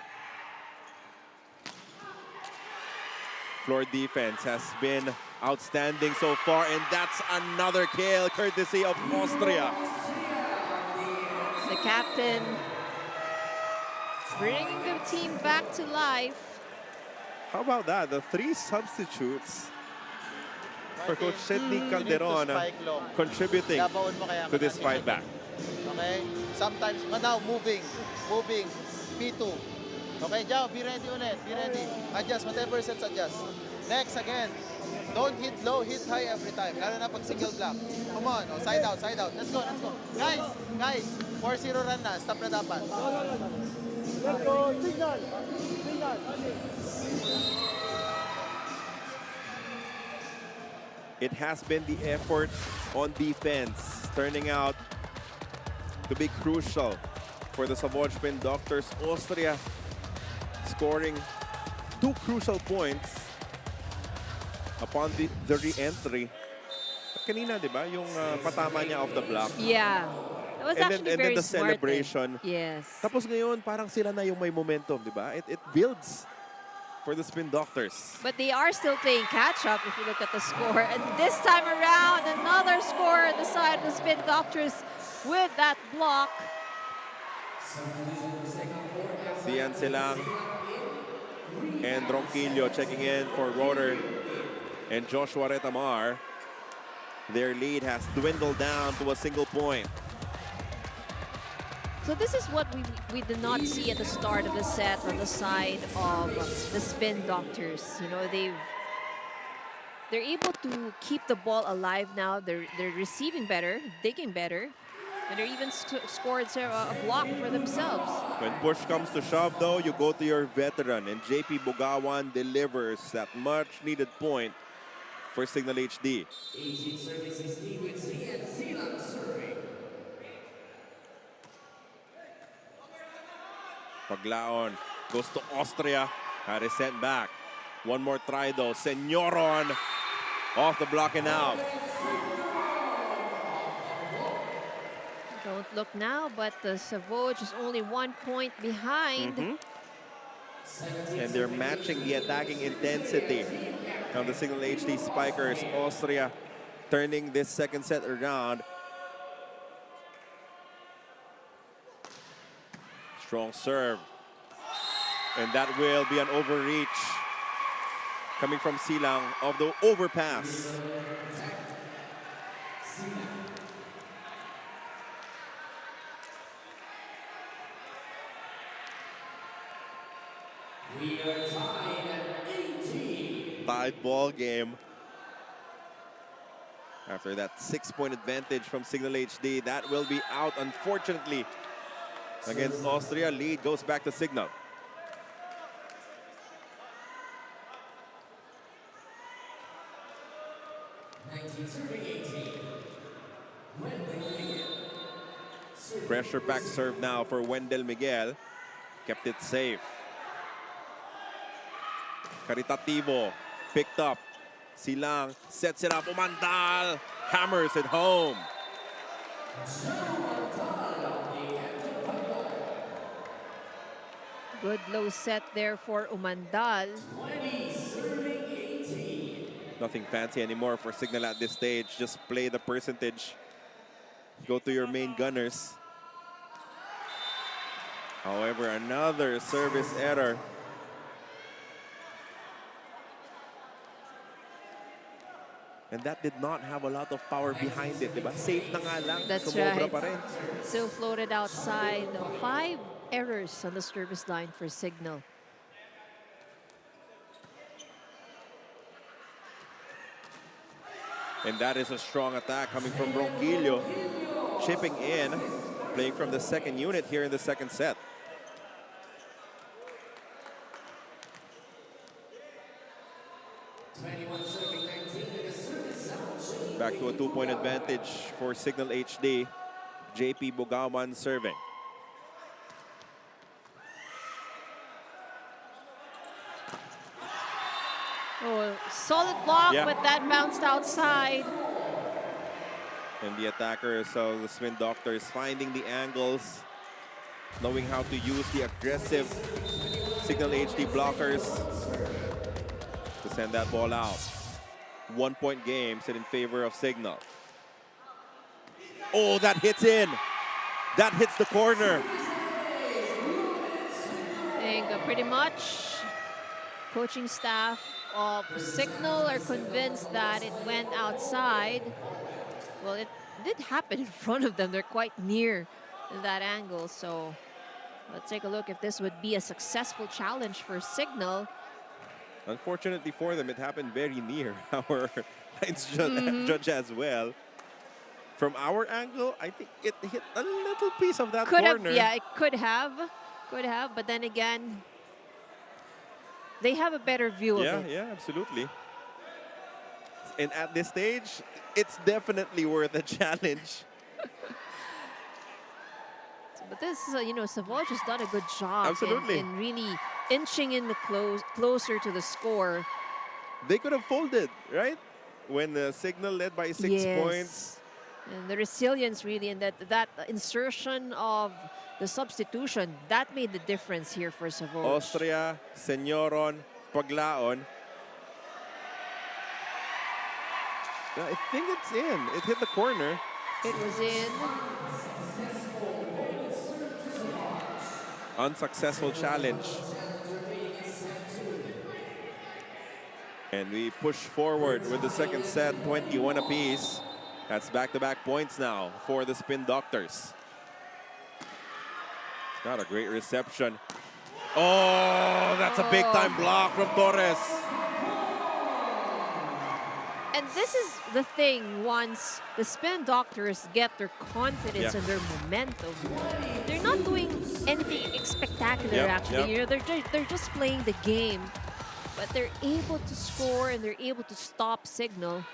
Floor defense has been outstanding so far, and that's another kill courtesy of Austria. The captain bringing the team back to life. How about that? The 3 substitutes for Coach Sidney Calderon contributing to this fight back. Okay? Sometimes, now moving, P2. Okay, Jao, be ready ulit, be ready. Adjust, whatever sets adjust. Next, again. Don't hit low, hit high every time. Lalo na pag single block. Come on, oh, side out, side out. Let's go, let's go. Guys, 4-0 run na. Stop na dapat. Let's go, signal. It has been the effort on defense turning out to be crucial for the Savouge Spin Doctors. Austria scoring 2 crucial points upon the re-entry. Kanina, di ba? Yung patama niya off the block. Yeah. That was actually and very then the smart. celebration. Yes. Tapos ngayon, parang sila na yung may momentum, di ba? It builds for the Spin Doctors. But they are still playing catch-up if you look at the score. And this time around, another score on the side of the Spin Doctors with that block. Sian Silang and Ronquillo checking in for Roder and Joshua Retamar. Their lead has dwindled down to a single point. So this is what we did not see at the start of the set on the side of the Spin Doctors. You know, they're able to keep the ball alive now. They're receiving better, digging better, and they're even scored a block for themselves. When push comes to shove, though, you go to your veteran, and JP Bugawan delivers that much-needed point for Cignal HD. Paglaon goes to Austria. That is sent back. One more try, though. Senyoron off the block and out. Don't look now, but the Savouge is only 1 point behind. And they're matching the attacking intensity of the Cignal HD Spikers. Austria turning this second set around. Strong serve. And that will be an overreach coming from Silang of the overpass. We are tied at 18. Tied ball game. After that 6-point advantage from Cignal HD, that will be out, unfortunately. Against Austria, lead goes back to Cignal. Pressure back serve now for Wendell Miguel. Kept it safe. Caritativo picked up. Silang sets it up. Umandal hammers it home. Good low set there for Umandal. Nothing fancy anymore for Cignal at this stage. Just play the percentage. Go to your main gunners. However, another service error. And that did not have a lot of power behind it, diba? Safe na nga lang. That's Sumobra right. pa rin. Still floated outside. 5 errors on the service line for Cignal. And that is a strong attack coming from Ronquillo. Chipping in, playing from the second unit here in the second set. Back to a 2-point advantage for Cignal HD. JP Bugawan serving. Oh, solid block, Yeah. but that bounced outside. And the attackers of the Spin Doctors finding the angles, knowing how to use the aggressive Cignal HD blockers to send that ball out. 1 point game set in favor of Cignal. Oh, that hits in. That hits the corner. I think pretty much coaching staff of Cignal are convinced that it went outside. Well, it did happen in front of them. They're quite near that angle. So let's take a look if this would be a successful challenge for Cignal. Unfortunately for them, it happened very near our lines judge as well. From our angle, I think it hit a little piece of that corner. Yeah, it could have. But then again, they have a better view of it. Yeah, absolutely. And at this stage, it's definitely worth a challenge. But this, Savouge has done a good job Absolutely. in really inching in the closer to the score. They could have folded, right? When Cignal led by 6 points. And the resilience really, and that insertion of the substitution, that made the difference here for Savouge. Austria, Senyoron, Paglaon. I think it's in. It hit the corner. It was in. Unsuccessful challenge. And we push forward with the second set, 21 apiece. That's back-to-back points now for the Spin Doctors. Not a great reception. Oh, that's a big-time block from Torres. And this is the thing, once the Spin Doctors get their confidence and their momentum, they're not doing anything spectacular actually. They're just playing the game, but they're able to score and they're able to stop Cignal.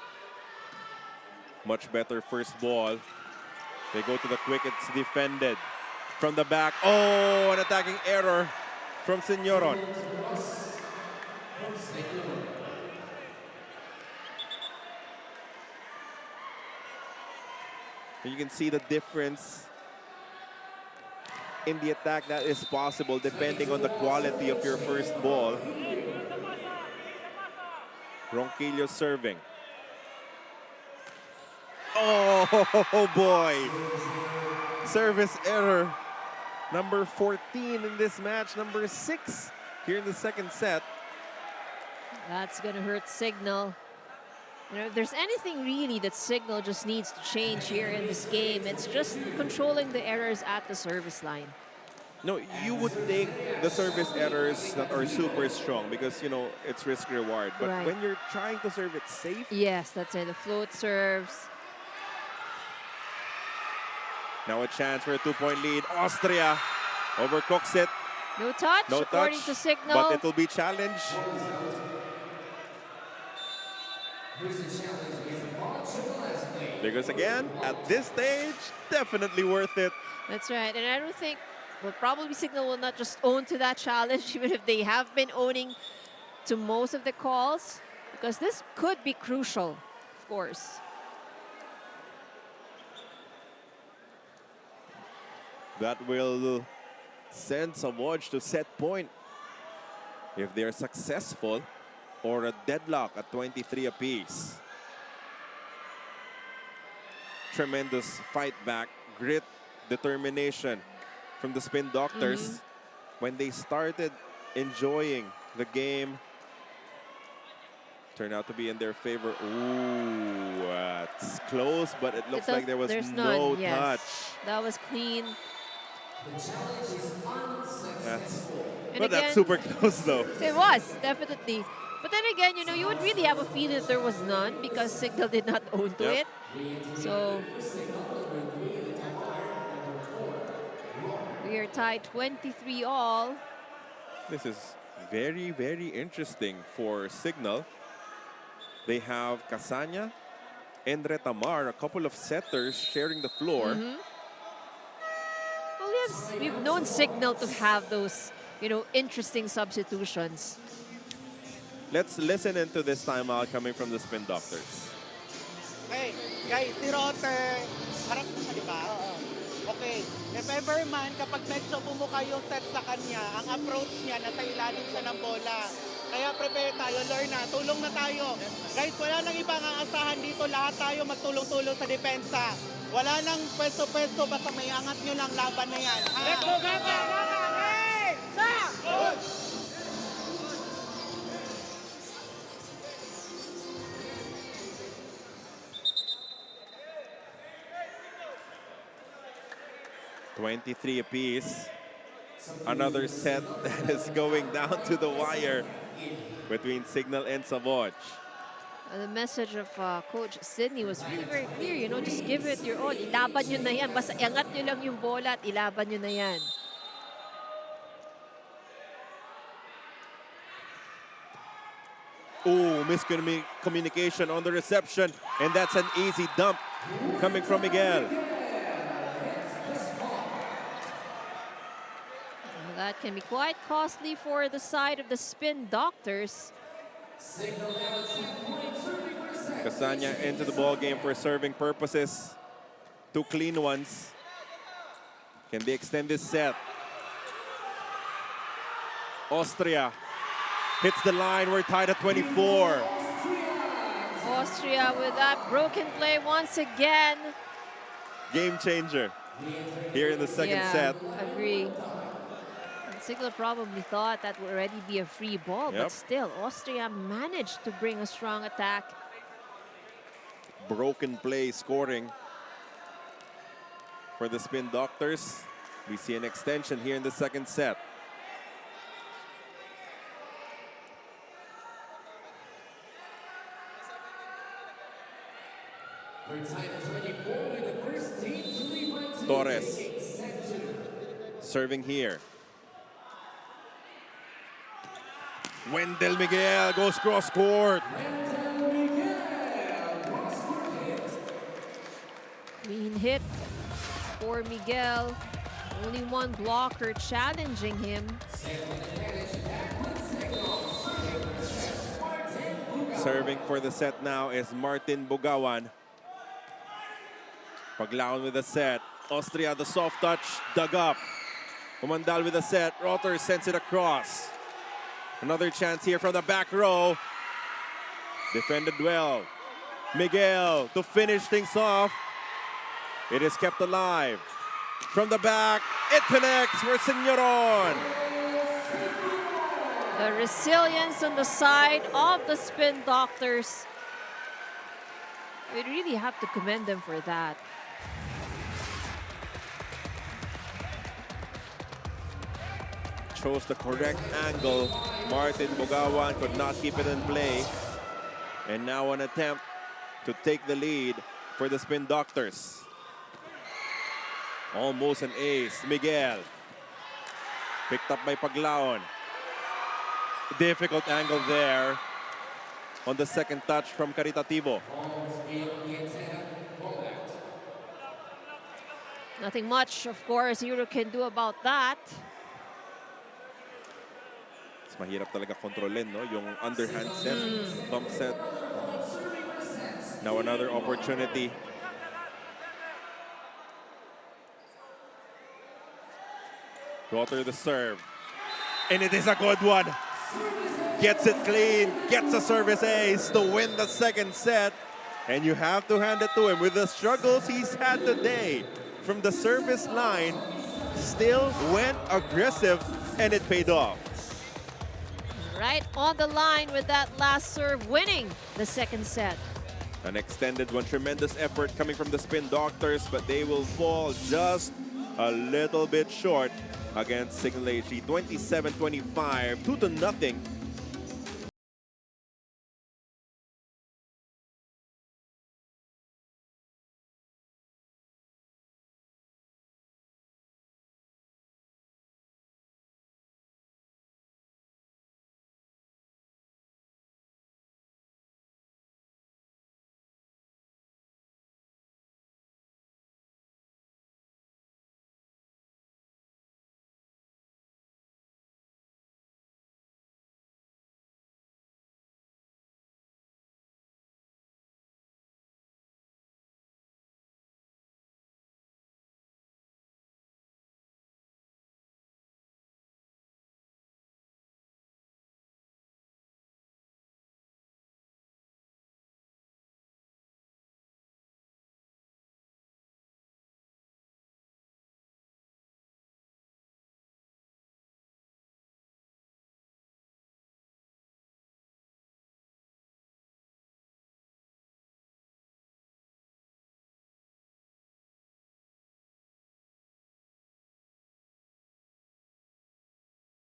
Much better first ball. They go to the quick, it's defended. From the back, oh, an attacking error from Senyoron. You can see the difference in the attack that is possible depending on the quality of your first ball. Ronquillo serving. Oh boy! Service error. Number 14 in this match, number 6 here in the second set. That's gonna hurt Cignal. If there's anything really that Cignal just needs to change here in this game, it's just controlling the errors at the service line. No, you would take the service errors that are super strong because, it's risk-reward. But when you're trying to serve it safe... Yes, that's it. The float serves. Now a chance for a 2-point lead. Austria overcooks it. No touch, No according touch, to Cignal. but it will be challenged. Because again, at this stage, definitely worth it. That's right, and I don't think, probably Cignal will not just own to that challenge, even if they have been owning to most of the calls, because this could be crucial, of course. That will send Savouge to set point if they're successful, or a deadlock at 23 apiece. Tremendous fight back, grit, determination from the Spin Doctors. When they started enjoying the game, turned out to be in their favor. Ooh, it's close, but it looks like there was no touch. That was clean. That's super close, though. It was, definitely. But then again, you would really have a feeling that there was none because Cignal did not own to it. So we are tied 23 all. This is very, very interesting for Cignal. They have Casanya and Retamar, a couple of setters sharing the floor. Well, yes, we've known Cignal to have those, interesting substitutions. Let's listen into this timeout coming from the Spin Doctors. Okay, guys, si Rotter, harap mo siya, di ba? Okay, if ever man, kapag medyo bumuka yung set sa kanya, ang approach niya, nasa ilalim siya ng bola. Kaya prepare tayo, learn na, tulong na tayo. Guys, wala nang ibang aasahan dito, lahat tayo magtulong-tulong sa depensa. Wala nang pwesto-pwesto, basta may angat nyo lang laban na yan. Let's go, Gata! Hey! Sa! 23 apiece. Another set that is going down to the wire between Cignal and Savouge. The message of Coach Sydney was really very clear, you know, just give it your all. Ilaban nyo na yan. Basta iangat nyo lang yung bola at ilaban nyo na yan. Ooh, miscommunication on the reception, and that's an easy dump coming from Miguel. That can be quite costly for the side of the Spin Doctors. Casanya into the ball game for serving purposes. Two clean ones. Can they extend this set? Austria hits the line. We're tied at 24. Austria with that broken play once again. Game changer here in the second set. Agree. Cignal probably thought that would already be a free ball, but still, Austria managed to bring a strong attack. Broken play scoring for the Spin Doctors. We see an extension here in the second set. Torres serving here. Wendell Miguel goes cross court. Clean hit for Miguel. Only one blocker challenging him. Serving for the set now is Martin Bugawan. Paglaon with the set. Austria, the soft touch, dug up. Umandal with the set. Rotter sends it across. Another chance here from the back row. Defended well. Miguel to finish things off. It is kept alive. From the back, it connects for Signoron. The resilience on the side of the Spin Doctors. We really have to commend them for that. Chose the correct angle. Martin Bugawan could not keep it in play. And now an attempt to take the lead for the Spin Doctors. Almost an ace. Miguel. Picked up by Paglaon. Difficult angle there on the second touch from Caritativo. Nothing much, of course, Euro can do about that. Mahirap talaga kontrolin, no? Yung underhand set, thumb set. Now another opportunity. Rotter the serve. And it is a good one. Gets it clean, gets a service ace to win the second set. And you have to hand it to him with the struggles he's had today. From the service line, still went aggressive and it paid off. Right on the line with that last serve, winning the second set. An extended one, tremendous effort coming from the Spin Doctors, but they will fall just a little bit short against Cignal HD. 27-25, 2-0.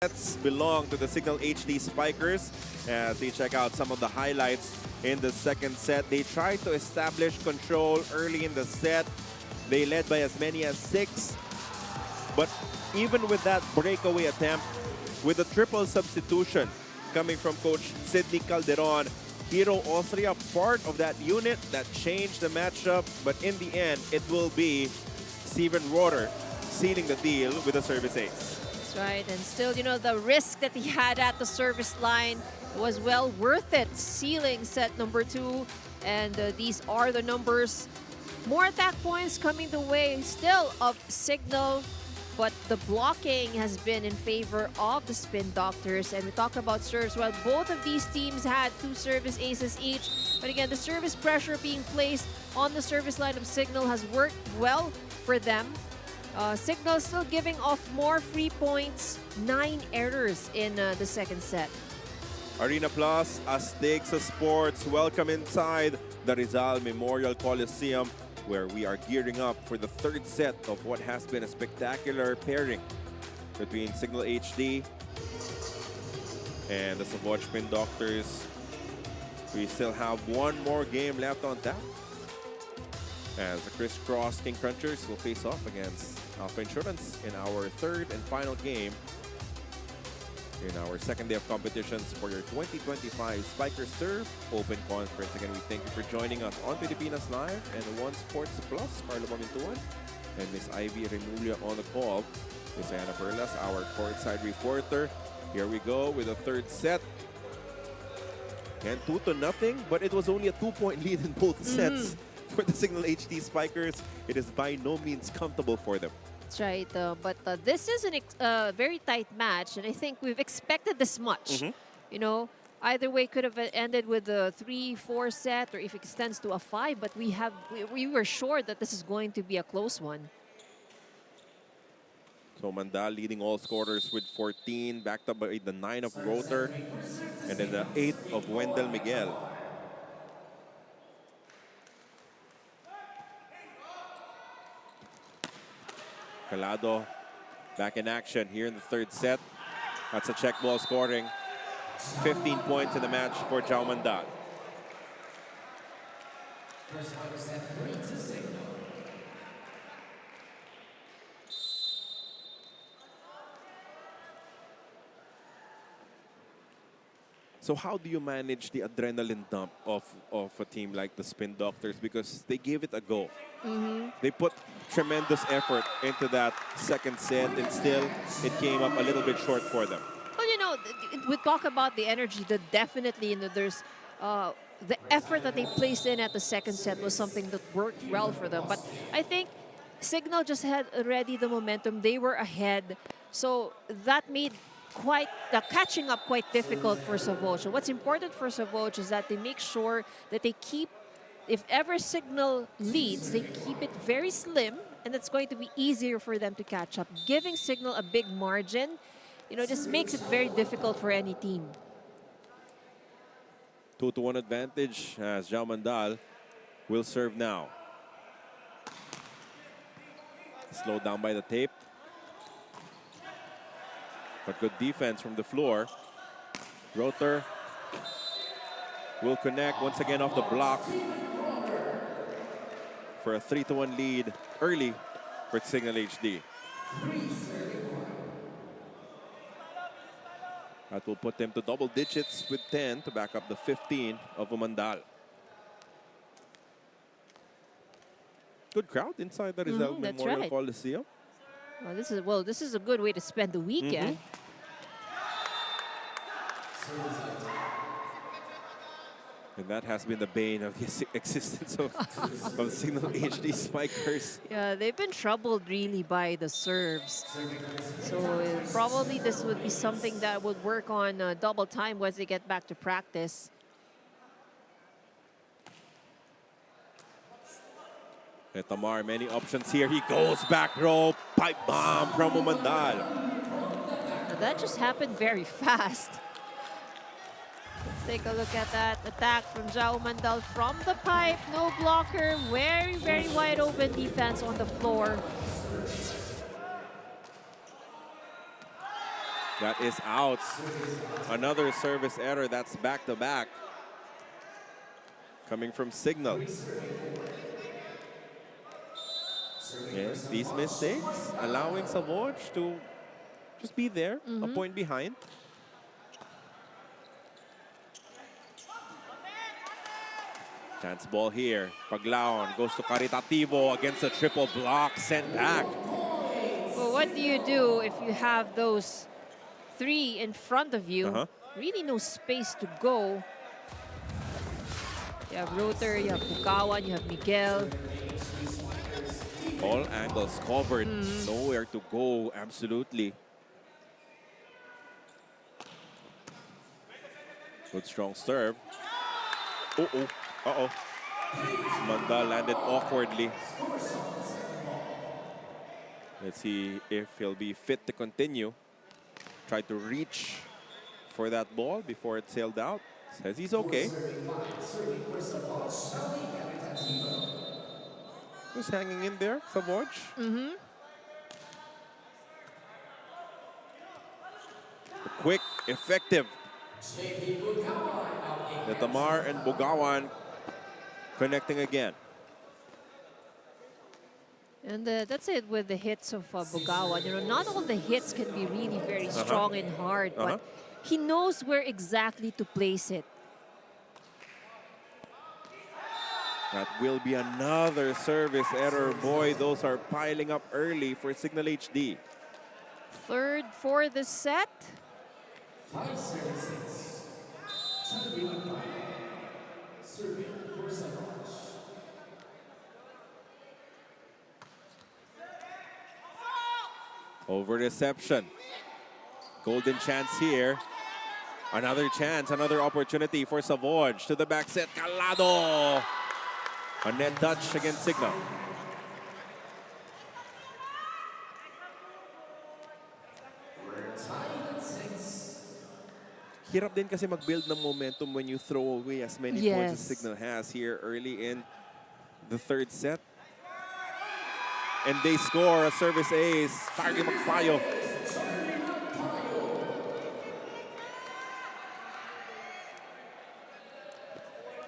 sets belong to the Cignal HD Spikers. As we check out some of the highlights in the second set, they tried to establish control early in the set. They led by as many as 6. But even with that breakaway attempt, with the triple substitution coming from Coach Sidney Calderon, Hero Austria part of that unit that changed the matchup. But in the end, it will be Steven Roeder sealing the deal with a service ace. That's right. And still, you know, the risk that he had at the service line was well worth it, sealing set number 2. And these are the numbers. More attack points coming the way still of Cignal, but the blocking has been in favor of the Spin Doctors. And we talk about serves. Well, both of these teams had 2 service aces each. But again, the service pressure being placed on the service line of Cignal has worked well for them. Cignal still giving off more free points, 9 errors in the second set. Arena Plus, Azteca Sports, welcome inside the Rizal Memorial Coliseum, where we are gearing up for the third set of what has been a spectacular pairing between Cignal HD and the Savouge Spin Doctors. We still have one more game left on tap, as the Crisscross King Crunchers will face off against Alpha Insurance in our third and final game in our second day of competitions for your 2025 Spikers Serve Open Conference. Again, we thank you for joining us on Pilipinas Live and One Sports Plus. Carlo Mamintuan and Miss Ivy Remulla on the call. Miss Ana Perlas, our courtside reporter. Here we go with the third set. And 2-0, but it was only a 2-point lead in both sets for the Cignal HD Spikers. It is by no means comfortable for them. That's right, but this is a very tight match, and I think we've expected this much. You know, either way could have ended with a 3-4 set, or if it extends to a 5, but we were sure that this is going to be a close one. So Mandal leading all scorers with 14, backed up by the 9 of Roeder, and then the 8 of Wendell Miguel. Calado back in action here in the third set. That's a check ball scoring. 15 points in the match for Jao Mandal. So how do you manage the adrenaline dump of a team like the Spin Doctors? Because they gave it a go. They put tremendous effort into that second set, and still it came up a little bit short for them. Well, you know, we talk about the energy, that definitely, you know, there's the effort that they placed in at the second set was something that worked well for them. But I think Cignal just had already the momentum. They were ahead. So that made catching up quite difficult for Savouge. And what's important for Savouge is that they make sure that they keep, if ever Cignal leads, they keep it very slim, and it's going to be easier for them to catch up. Giving Cignal a big margin, you know, just makes it very difficult for any team. 2-1 advantage as Jao Mandal will serve now. Slowed down by the tape. But good defense from the floor. Roeder will connect once again off the block for a 3-1 lead early for Cignal HD. That will put them to double digits with 10 to back up the 15 of Mandal. Good crowd inside the Rizal Memorial Coliseum. Well, this is a good way to spend the weekend. And that has been the bane of the existence of Cignal HD Spikers. Yeah, they've been troubled really by the serves. So probably this would be something that would work on double time once they get back to practice. And Tamar, many options here. He goes back row, pipe bomb from Mandal. That just happened very fast. Let's take a look at that attack from Jao Mandal from the pipe. No blocker. Very, very wide open defense on the floor. That is out. Another service error. That's back-to-back. Coming from Cignal. Yes, these mistakes allowing Savouge to just be there, a point behind. Chance ball here. Paglaon goes to Caritativo against a triple block, sent back. Well, what do you do if you have those three in front of you? Really no space to go. You have Rotor, you have Bukawan, you have Miguel. All angles covered. Nowhere to go, absolutely. Good strong serve. Uh-oh. Uh-oh. Manda landed awkwardly. Let's see if he'll be fit to continue. Tried to reach for that ball before it sailed out. Says he's okay. Who's hanging in there? Savouge? Quick, effective. The Tamar and Bugawan connecting again. And that's it with the hits of Bugawan. You know, not all the hits can be really very strong and hard, but he knows where exactly to place it. That will be another service error. Boy, those are piling up early for Cignal HD. Third for the set. 5 services. Serving for Savouge. Over reception. Golden chance here. Another chance, another opportunity for Savouge to the back set. Calado. A net touch against Cignal. Hirap din kasi mag-build ng momentum when you throw away as many points as Cignal has here early in the third set. And they score a service ace. Target Magpayo.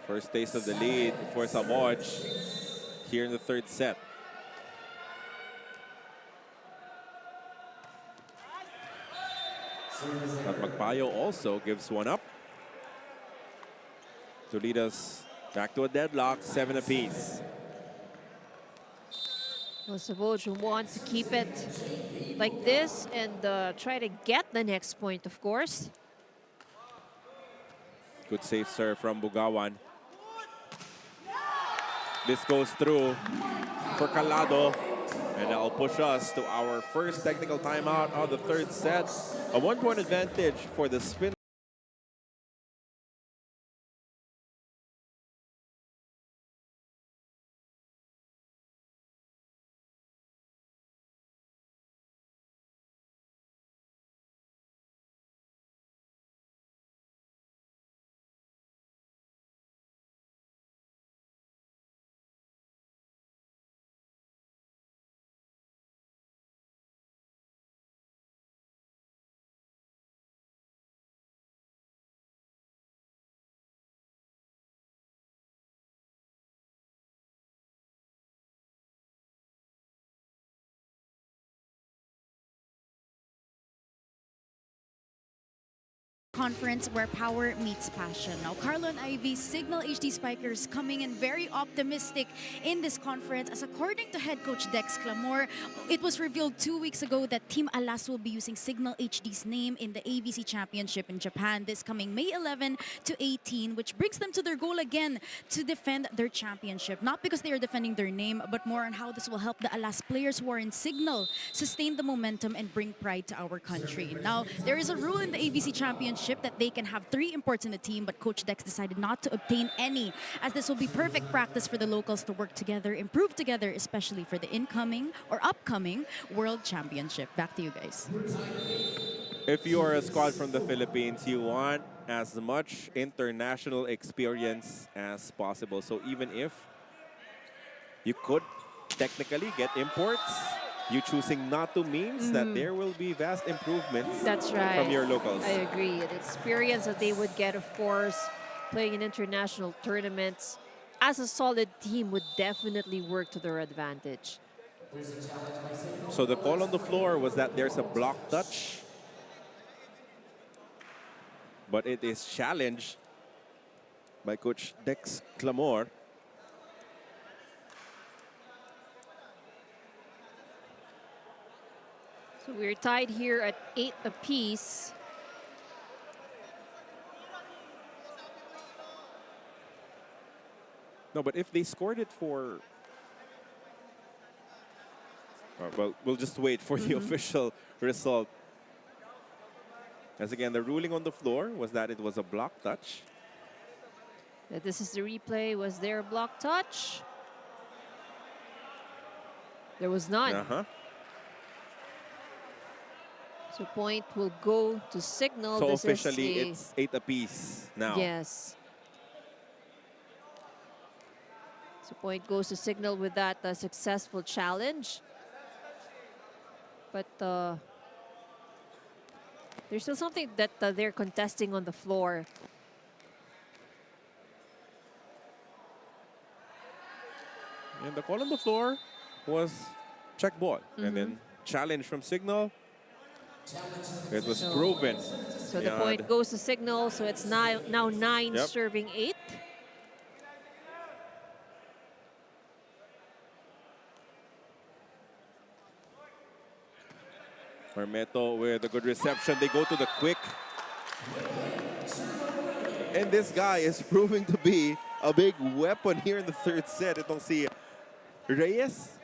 First taste of the lead for Savouge here in the third set. But Magpayo also gives one up to lead us back to a deadlock, 7 apiece. Well, Savouge wants to keep it like this and try to get the next point, of course. Good safe serve from Bugawan. This goes through for Calado. And that'll push us to our first technical timeout of the third set. A 1-point advantage for the Spin. Conference where power meets passion. Now, Carlo and Ivy, Cignal HD Spikers coming in very optimistic in this conference as according to head coach Dex Clamor, it was revealed 2 weeks ago that Team Alas will be using Cignal HD's name in the AVC Championship in Japan this coming May 11 to 18, which brings them to their goal again to defend their championship. Not because they are defending their name, but more on how this will help the Alas players who are in Cignal sustain the momentum and bring pride to our country. Now, there is a rule in the AVC Championship that they can have 3 imports in the team, but Coach Dex decided not to obtain any, as this will be perfect practice for the locals to work together, improve together, especially for the incoming or upcoming World Championship. Back to you guys. If you are a squad from the Philippines, you want as much international experience as possible. So even if you could technically get imports, you choosing not to means that there will be vast improvements That's right. from your locals. I agree. The experience that they would get, of course, playing in international tournaments as a solid team would definitely work to their advantage. So the call on the floor was that there's a block touch, but it is challenged by Coach Dex Clamor. So we're tied here at 8 apiece. No, but if they scored it for... well, we'll just wait for the official result. As again, the ruling on the floor was that it was a block touch. This is the replay. Was there a block touch? There was none. So point will go to Cignal. So This officially, is it's 8 apiece now. yes. So point goes to Cignal with that successful challenge. But there's still something that they're contesting on the floor. And the call on the floor was check ball. And then challenge from Cignal. It was proven. So the point goes to Cignal. So it's now 9 serving 8. Marmeto with a good reception. They go to the quick. And this guy is proving to be a big weapon here in the third set. Itong si Reyes.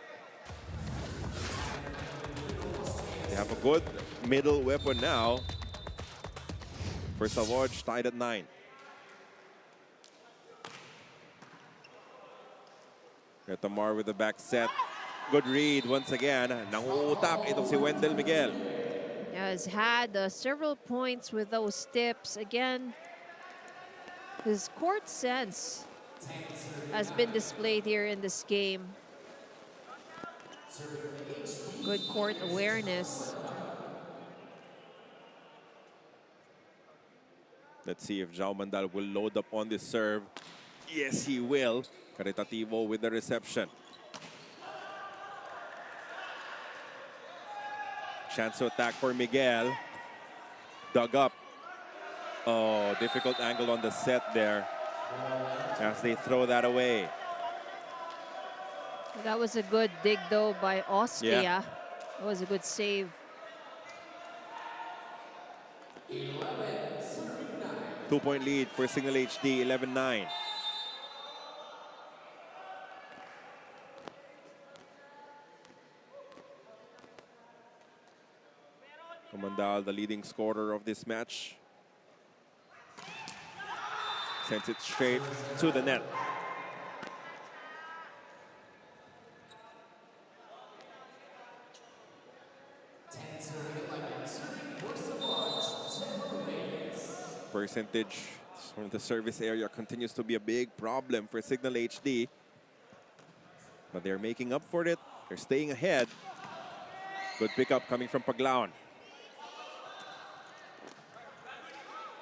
They have a good middle weapon now for Savouge, tied at 9. Retamar with the back set. Good read once again. Nangutak itong si Wendell Miguel. Has had several points with those tips. Again, his court sense has been displayed here in this game. Good court awareness. Let's see if Jao Mandal will load up on this serve. Yes, he will. Caritativo with the reception. Chance to attack for Miguel. Dug up. Oh, difficult angle on the set there as they throw that away. That was a good dig, though, by Austria. Yeah. That was a good save. 2-point lead for Cignal HD, 11-9. Comandal, the leading scorer of this match, sends it straight to the net. Percentage from the service area continues to be a big problem for Cignal HD. But they're making up for it. They're staying ahead. Good pickup coming from Paglaon.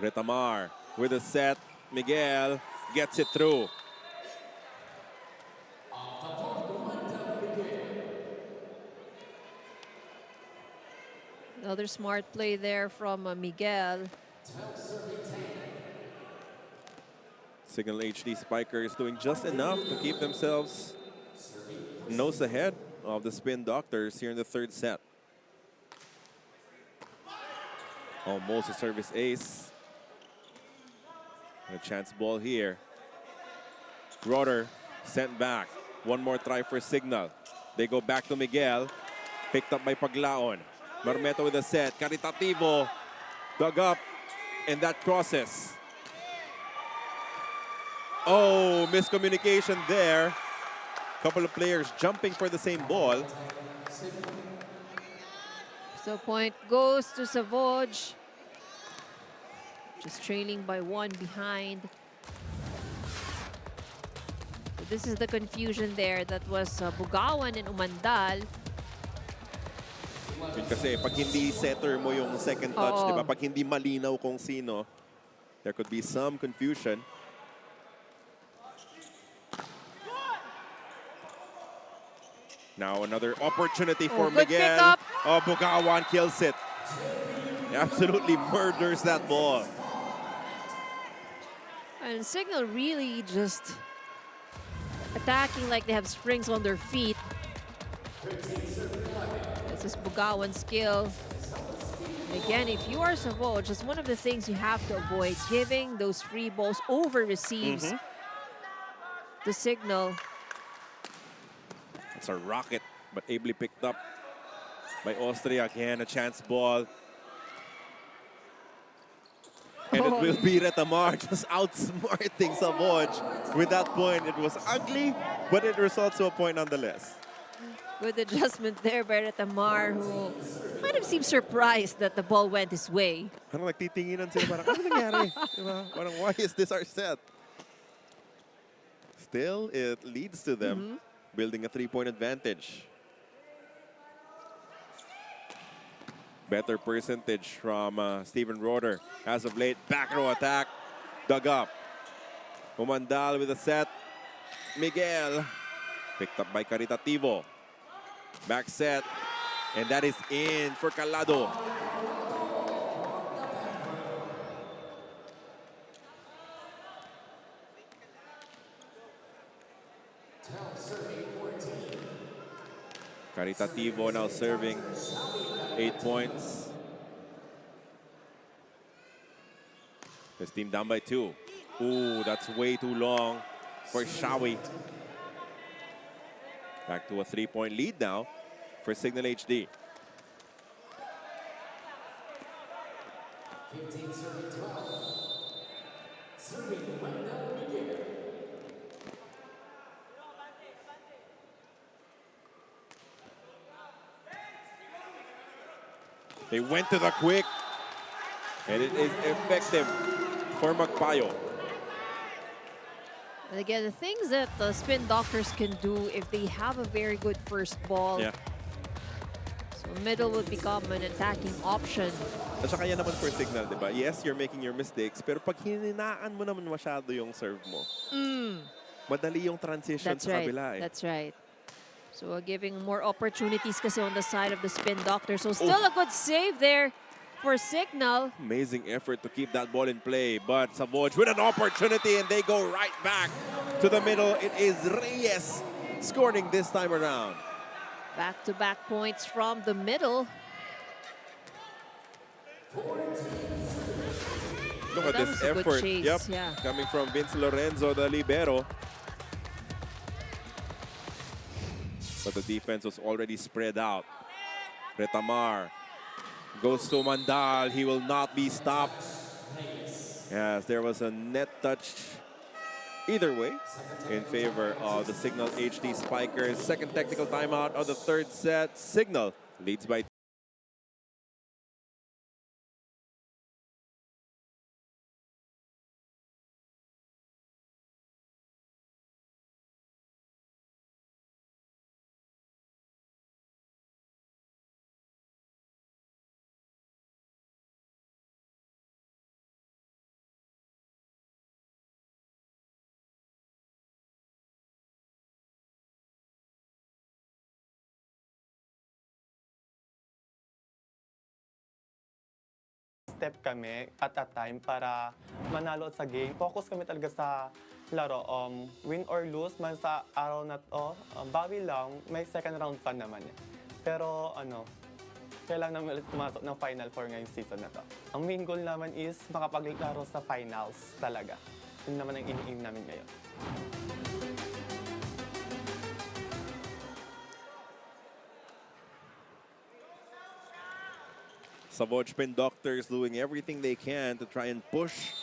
Retamar with a set. Miguel gets it through. Another smart play there from Miguel. Cignal HD Spikers doing just enough to keep themselves nose ahead of the Spin Doctors here in the third set. Almost a service ace. A chance ball here. Roder sent back. One more try for Cignal. They go back to Miguel. Picked up by Paglaon. Marmeto with a set. Caritativo. Dug up. And that crosses. Oh, miscommunication there. Couple of players jumping for the same ball. So point goes to Savouge. Just trailing by 1 behind. So this is the confusion there. That was Bugawan and Umandal. Yun kasi pag hindi setter mo yung second touch, Oo. di ba? Pag hindi malinaw kung sino, there could be some confusion. Now another opportunity for good Miguel. pickup. Oh, Bugawan kills it. He absolutely murders that ball. And Cignal really just attacking like they have springs on their feet. This is Bugawan's skill. Again, if you are Savouge, just one of the things you have to avoid, giving those free balls over receives to Cignal. It's a rocket, but ably picked up by Austria. Again, a chance ball. And it will be Retamar just outsmarting Savouge. With that point, it was ugly, but it results to a point nonetheless. Good adjustment there by Retamar, who might have seemed surprised that the ball went his way. Parang nagtitinginan sila, parang ano nangyari? Diba? Parang, why is this our set? Still, it leads to them building a 3-point advantage. Better percentage from Steven Roeder. As of late, back row attack, dug up. Humandal with a set. Miguel, picked up by Caritativo. Back set, and that is in for Calado. Caritativo now serving 8 points. His team down by 2. Ooh, that's way too long for Shawi. Back to a 3-point lead now for Cignal HD. They went to the quick, and it is effective for Magpayo. And again, the things that the Spin Doctors can do if they have a very good first ball. Yeah. So middle will become an attacking option. At saka yan naman for Cignal, di ba? Yes, you're making your mistakes, pero pag hininaan mo naman masyado yung serve mo, madali yung transition That's sa right. kabila eh. That's right. So giving more opportunities kasi on the side of the Spin Doctors. So still a good save there for Cignal. Amazing effort to keep that ball in play, but Savouge with an opportunity and they go right back to the middle. It is Reyes scoring this time around. Back-to-back points from the middle. Look at That this was a good effort. chase, Yep, yeah. coming from Vince Lorenzo, the libero. But the defense was already spread out. Retamar goes to Mandal. He will not be stopped. Yes, there was a net touch either way in favor of the Cignal HD Spikers. Second technical timeout of the third set. Cignal leads by step kami at a time para manalo sa game. Focus kami talaga sa laro. Win or lose man sa araw na to, bawi lang, may second round pa naman. Pero kailangan namin ulit pumasok ng Final Four ngayong season na to. Ang main goal naman is makapaglaro sa finals talaga. Yun naman ang ini-aim namin ngayon. Savouge Spin Doctors doing everything they can to try and push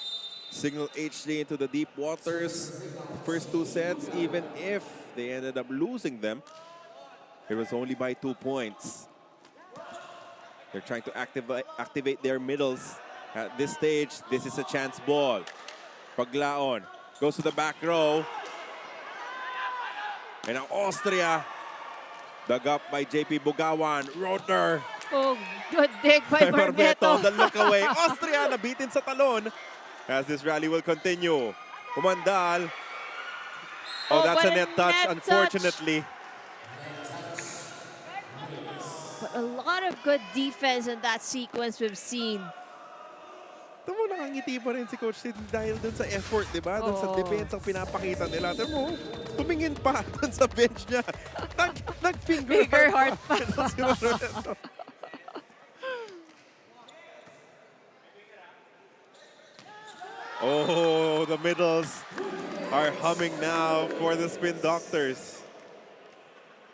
Cignal HD into the deep waters. First 2 sets, even if they ended up losing them, it was only by 2 points. They're trying to activate their middles. At this stage, this is a chance ball. Paglaon goes to the back row. And now Austria, dug up by JP Bugawan. Roeder Oh, good dig by Barbeto. The look away. Austria nabitin sa talon as this rally will continue. Umandal. Oh, that's but a net touch, net unfortunately. But a lot of good defense in that sequence we've seen. Tamo, nakangiti pa rin si Coach Sid dahil dun sa effort, di ba? Dun sa defense ang pinapakita nila. Tamo, tumingin pa dun sa bench niya. Nag-finger heart pa. Oh, the middles are humming now for the Spin Doctors.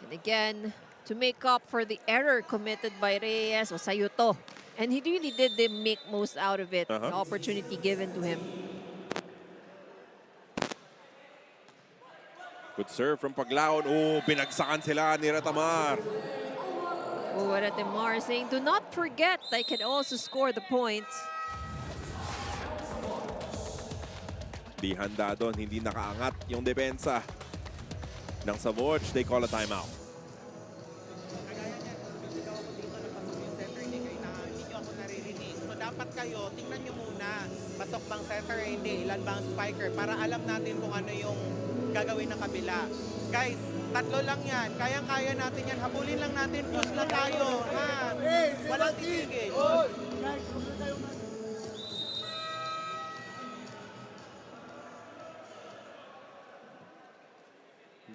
And again, to make up for the error committed by Reyes o Sayuto. And he really did make most out of it, the opportunity given to him. Good serve from Paglaon. Oh, binagsakan sila ni Ratamar. Oh, Ratamar saying, do not forget I can also score the points. Di handa doon, hindi nakaangat yung depensa ng Savouge. They call a timeout. Dapat kayo, tingnan nyo muna, pasok bang center o hindi, ilan bang spiker, para alam natin kung ano yung gagawin ng kabila. Guys, tatlo lang yan, kayang-kaya natin yan, habulin lang natin, push lang tayo, ha? Walang titigil.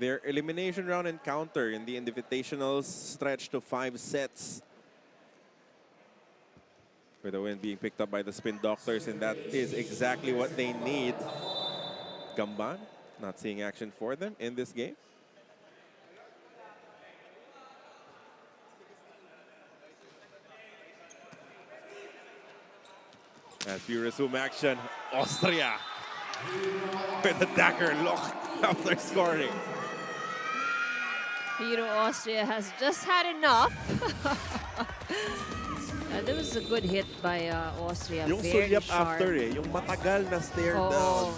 Their elimination round encounter in the Invitationals stretched to 5 sets. With the win being picked up by the Spin Doctors, and that is exactly what they need. Gamban, not seeing action for them in this game. As we resume action, Austria with a dagger look after scoring. Austria has just had enough. That was a good hit by Austria. Yung very sulyap sharp. after yung matagal na stare down.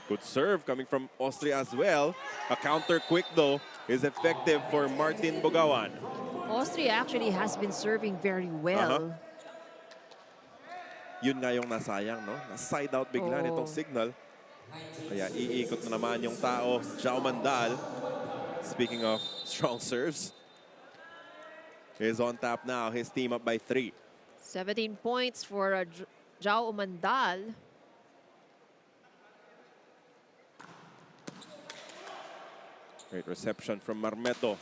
Good serve coming from Austria as well. A counter quick though is effective for Martin Bogawan. Austria actually has been serving very well. Yun nga yung nasayang, no? Na-side out bigla nitong Cignal. Kaya iikot na naman yung tao. Jao Mandal, speaking of strong serves, is on top now. His team up by 3. 17 points for Jao Mandal. Great reception from Marmeto.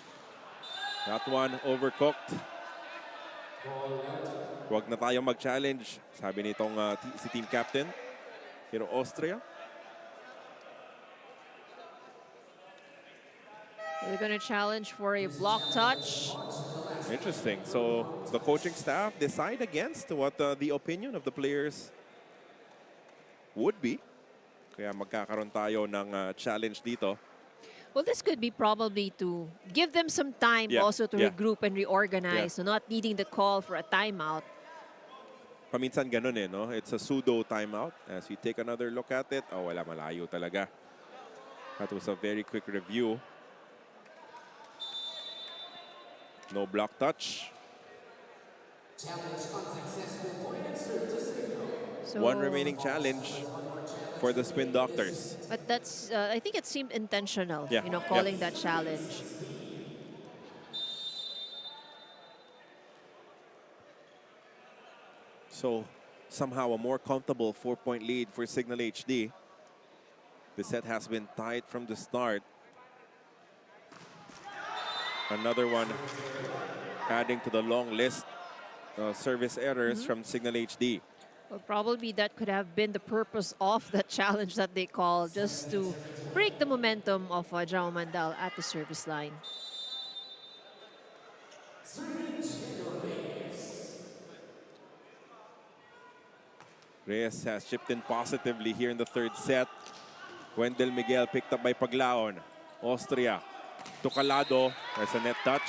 That one overcooked. Huwag na tayong mag-challenge, sabi nitong si team captain, Austria. They're going to challenge for a block touch. Interesting. So the coaching staff decide against what the opinion of the players would be. Kaya magkakaroon tayo ng challenge dito. Well, this could be probably to give them some time also to regroup and reorganize. So not needing the call for a timeout. Paminsan ganun no? It's a pseudo timeout. As we take another look at it, oh, wala, malayo talaga. That was a very quick review. No block touch. So, one remaining challenge for the Spin Doctors. But that's, I think it seemed intentional, calling that challenge. So somehow a more comfortable 4-point lead for Cignal HD. The set has been tight from the start. Another one adding to the long list of service errors from Cignal HD. Well, probably that could have been the purpose of that challenge that they called, just to break the momentum of Jao Mandal at the service line. Reyes has chipped in positively here in the third set. Wendell Miguel picked up by Paglaon. Austria to Calado. There's a net touch.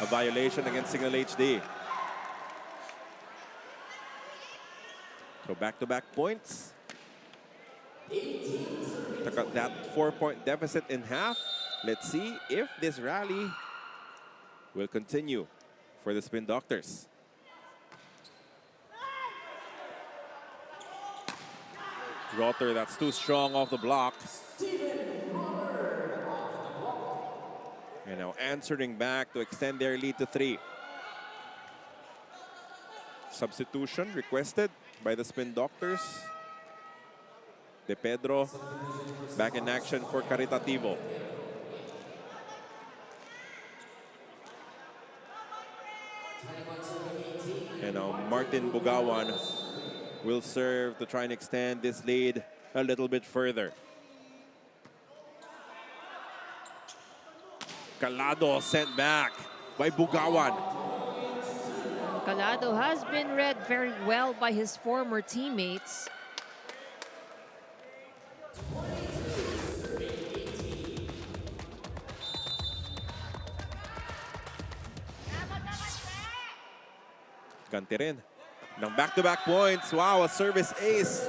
A violation against Cignal HD. So back-to-back points. To cut that 4-point deficit in half. Let's see if this rally will continue for the Spin Doctors. Rotter, that's too strong off the block. And now answering back to extend their lead to 3. Substitution requested by the Spin Doctors. De Pedro back in action for Caritativo. And now Martin Bugawan will serve to try and extend this lead a little bit further. Calado sent back by Bugawan. Calado has been read very well by his former teammates. Ganti rin ng back-to-back points. Wow, a service ace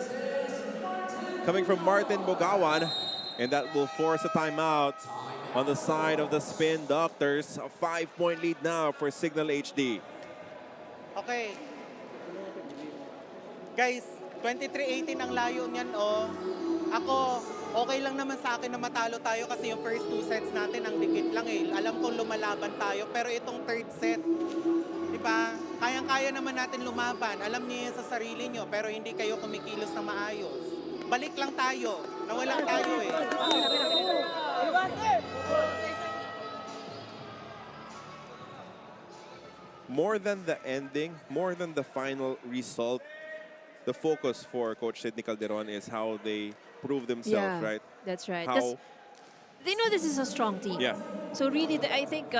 coming from Martin Bugawan. And that will force a timeout on the side of the Spin Doctors. A 5-point lead now for Cignal HD. Okay. Guys, 23-18 ang layo niyan, oh. Ako, okay lang naman sa akin na matalo tayo kasi yung first 2 sets natin ang dikit lang eh. Alam kong lumalaban tayo, pero itong third set, di ba? Kayang-kaya naman natin lumaban. Alam niyo yan sa sarili niyo, pero hindi kayo kumikilos na maayos. Balik lang tayo. Nawala tayo eh. More than the ending, more than the final result, the focus for Coach Sidney Calderon is how they prove themselves, right? That's right. How, they know this is a strong team. yeah. So really, I think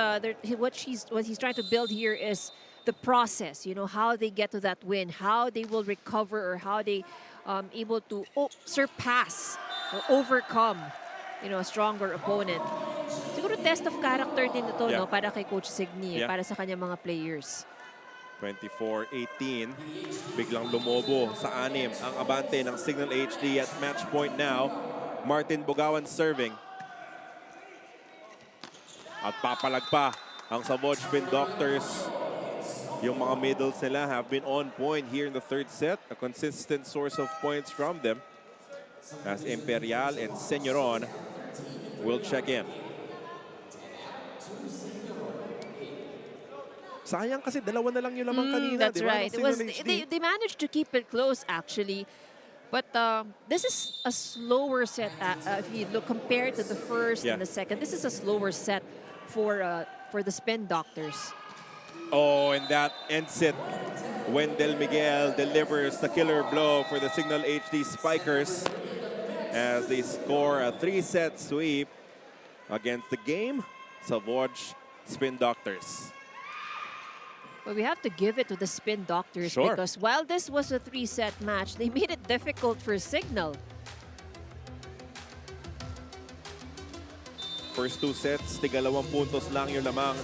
what he's trying to build here is the process. You know, how they get to that win, how they will recover, or how they able to surpass or overcome, you know, a stronger opponent. Siguro test of character din ito, Yeah. no, para kay Coach Signy, Yeah. para sa kanya mga players. 24-18, biglang lumobo sa 6 ang abante ng Cignal HD at match point now. Martin Bugawan serving. At papalag pa ang Savouge Spin Doctors. Yung mga middles nila have been on point here in the third set. A consistent source of points from them as Imperial and Senyoron will check in. Sayang kasi dalawa na lang yung lamang kanina. That's di ba, right. ng It was, Cignal HD. they managed to keep it close, actually. But this is a slower set. If you look compared to the first Yeah. and the second, this is a slower set for the Spin Doctors. Oh, and that ends it. Wendell Miguel delivers the killer blow for the Cignal HD Spikers as they score a 3-set sweep against the game Savouge Spin Doctors. But we have to give it to the Spin Doctors Sure. because while this was a 3-set match, they made it difficult for Cignal. First 2 sets, tig-2 puntos lang yung lamang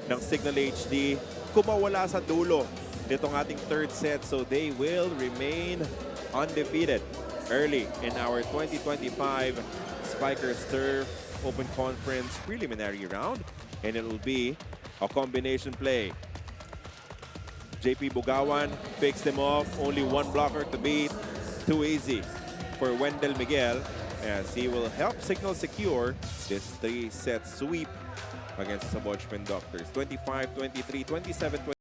ng Cignal HD. Kumawala sa dulo nitong ating third set, so they will remain undefeated early in our 2025 Spikers Turf Open Conference preliminary round. And it will be a combination play. JP Bugawan picks them off. Only 1 blocker to beat. Too easy for Wendell Miguel as he will help Cignal secure this 3-set sweep against the Savouge Spin Doctors. 25-23, 27-23.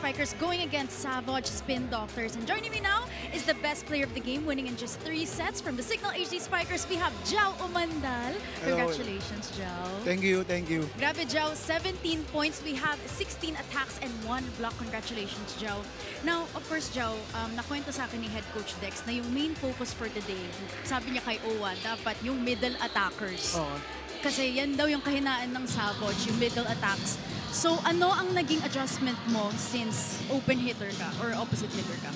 Spikers going against Savouge Spin Doctors. And joining me now is the best player of the game, winning in just 3 sets from the Cignal HD Spikers. We have Jao Umandal. Congratulations, Jao. Thank you, thank you. Grabe, Jao. 17 points. We have 16 attacks and 1 block. Congratulations, Jao. Now, of course, Jao, nakwento sa akin ni Head Coach Dex na yung main focus for today, sabi niya kay Owa, dapat yung middle attackers. Oo. Kasi yan daw yung kahinaan ng Savouge, yung middle attacks. So, ano ang naging adjustment mo since open hitter ka or opposite hitter ka?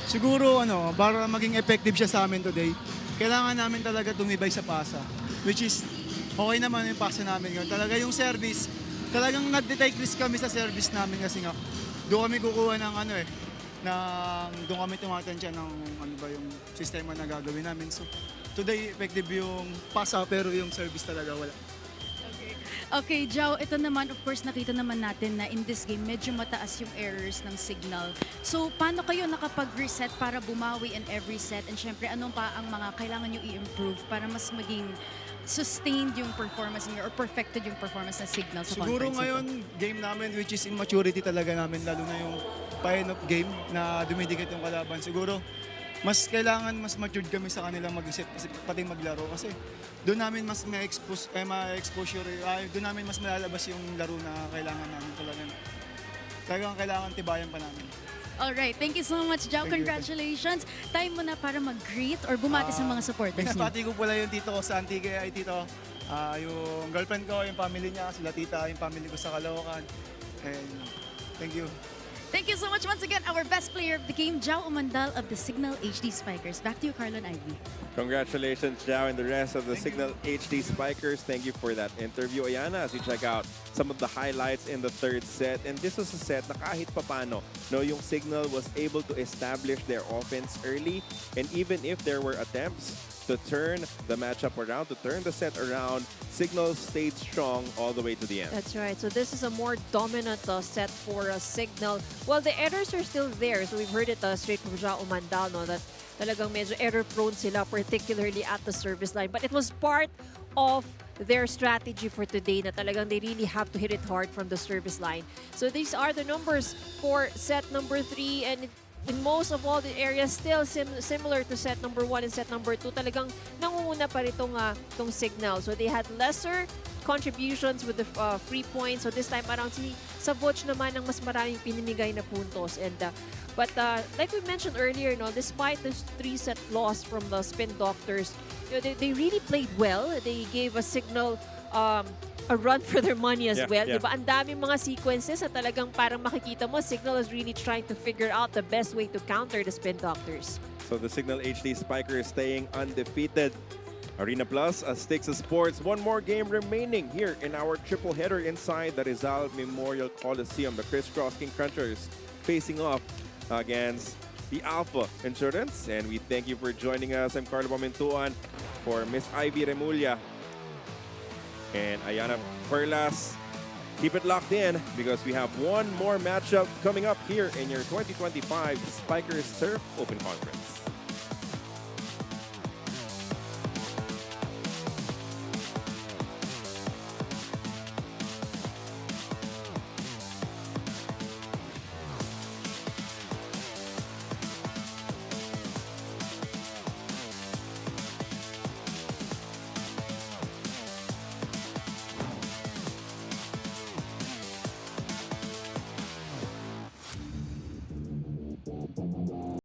Siguro, para maging effective siya sa amin today, kailangan namin talaga tumibay sa pasa. Which is, okay naman yung pasa namin ngayon. Talaga yung service, talagang nag-detect risk kami sa service namin kasi nga, doon kami kukuha ng doon kami tumatansya ng yung sistema na gagawin namin. So, today, effective yung pasa pero yung service talaga wala. Okay, Jao, ito naman, of course, nakita naman natin na in this game, medyo mataas yung errors ng Cignal. So, paano kayo nakapag-reset para bumawi in every set? And syempre, ano pa ang mga kailangan nyo i-improve para mas maging sustained yung performance niyo or perfected yung performance ng Cignal sa Siguro conference ngayon, game namin, which is immaturity talaga namin, lalo na yung pa-end of game na dumidikit yung kalaban. Siguro, mas kailangan mas matured kami sa kanila mag-isip, pati maglaro kasi doon namin mas ma-exposure, doon namin mas malalabas yung laro na kailangan namin talaga. Talagang kailangan tibayan pa namin. Alright, thank you so much, Jao. Congratulations. Time mo na para mag-greet or bumati sa mga supporters niyo. Pinapati ko pala yung tito ko sa Antigua, ay tito. Yung girlfriend ko, yung family niya, sila tita, yung family ko sa Caloocan. And thank you. Thank you so much once again, our best player of the game, Jao Umandal of the Cignal HD Spikers. Back to you, Carlo and Ivy. Congratulations, Jao, and the rest of the Cignal HD Spikers. Thank you for that interview, Ayana, as we check out some of the highlights in the third set. And this was a set na kahit papano, yung Cignal was able to establish their offense early. And even if there were attempts to turn the matchup around, to turn the set around, Cignal stayed strong all the way to the end. That's right. So this is a more dominant set for Cignal. Well, the errors are still there. So we've heard it straight from Jao Umandal, no, that talagang medyo error-prone sila, particularly at the service line. But it was part of their strategy for today na talagang they really have to hit it hard from the service line. So these are the numbers for set number 3, and in most of all the areas, still similar to set number 1 and set number 2. Talagang nangunguna pa rin tong Cignal. So they had lesser contributions with the free points. So this time around, si Savouge naman ang mas maraming pinimigay na puntos. And but like we mentioned earlier, despite this 3-set loss from the Spin Doctors, they really played well. They gave a Cignal a run for their money as well. Diba? Ang daming mga sequences na talagang parang makikita mo, Cignal is really trying to figure out the best way to counter the Spin Doctors. So the Cignal HD Spikers staying undefeated. Arena Plus, Sticks Sports. One more game remaining here in our triple header inside the Rizal Memorial Coliseum. The Crisscross King Crunchers facing off against the Alpha Insurance. And we thank you for joining us. I'm Carlo Pamintuan for Miss Ivy Remulla and Ayana Perlas. Keep it locked in because we have one more matchup coming up here in your 2025 Spikers Surf Open Conference.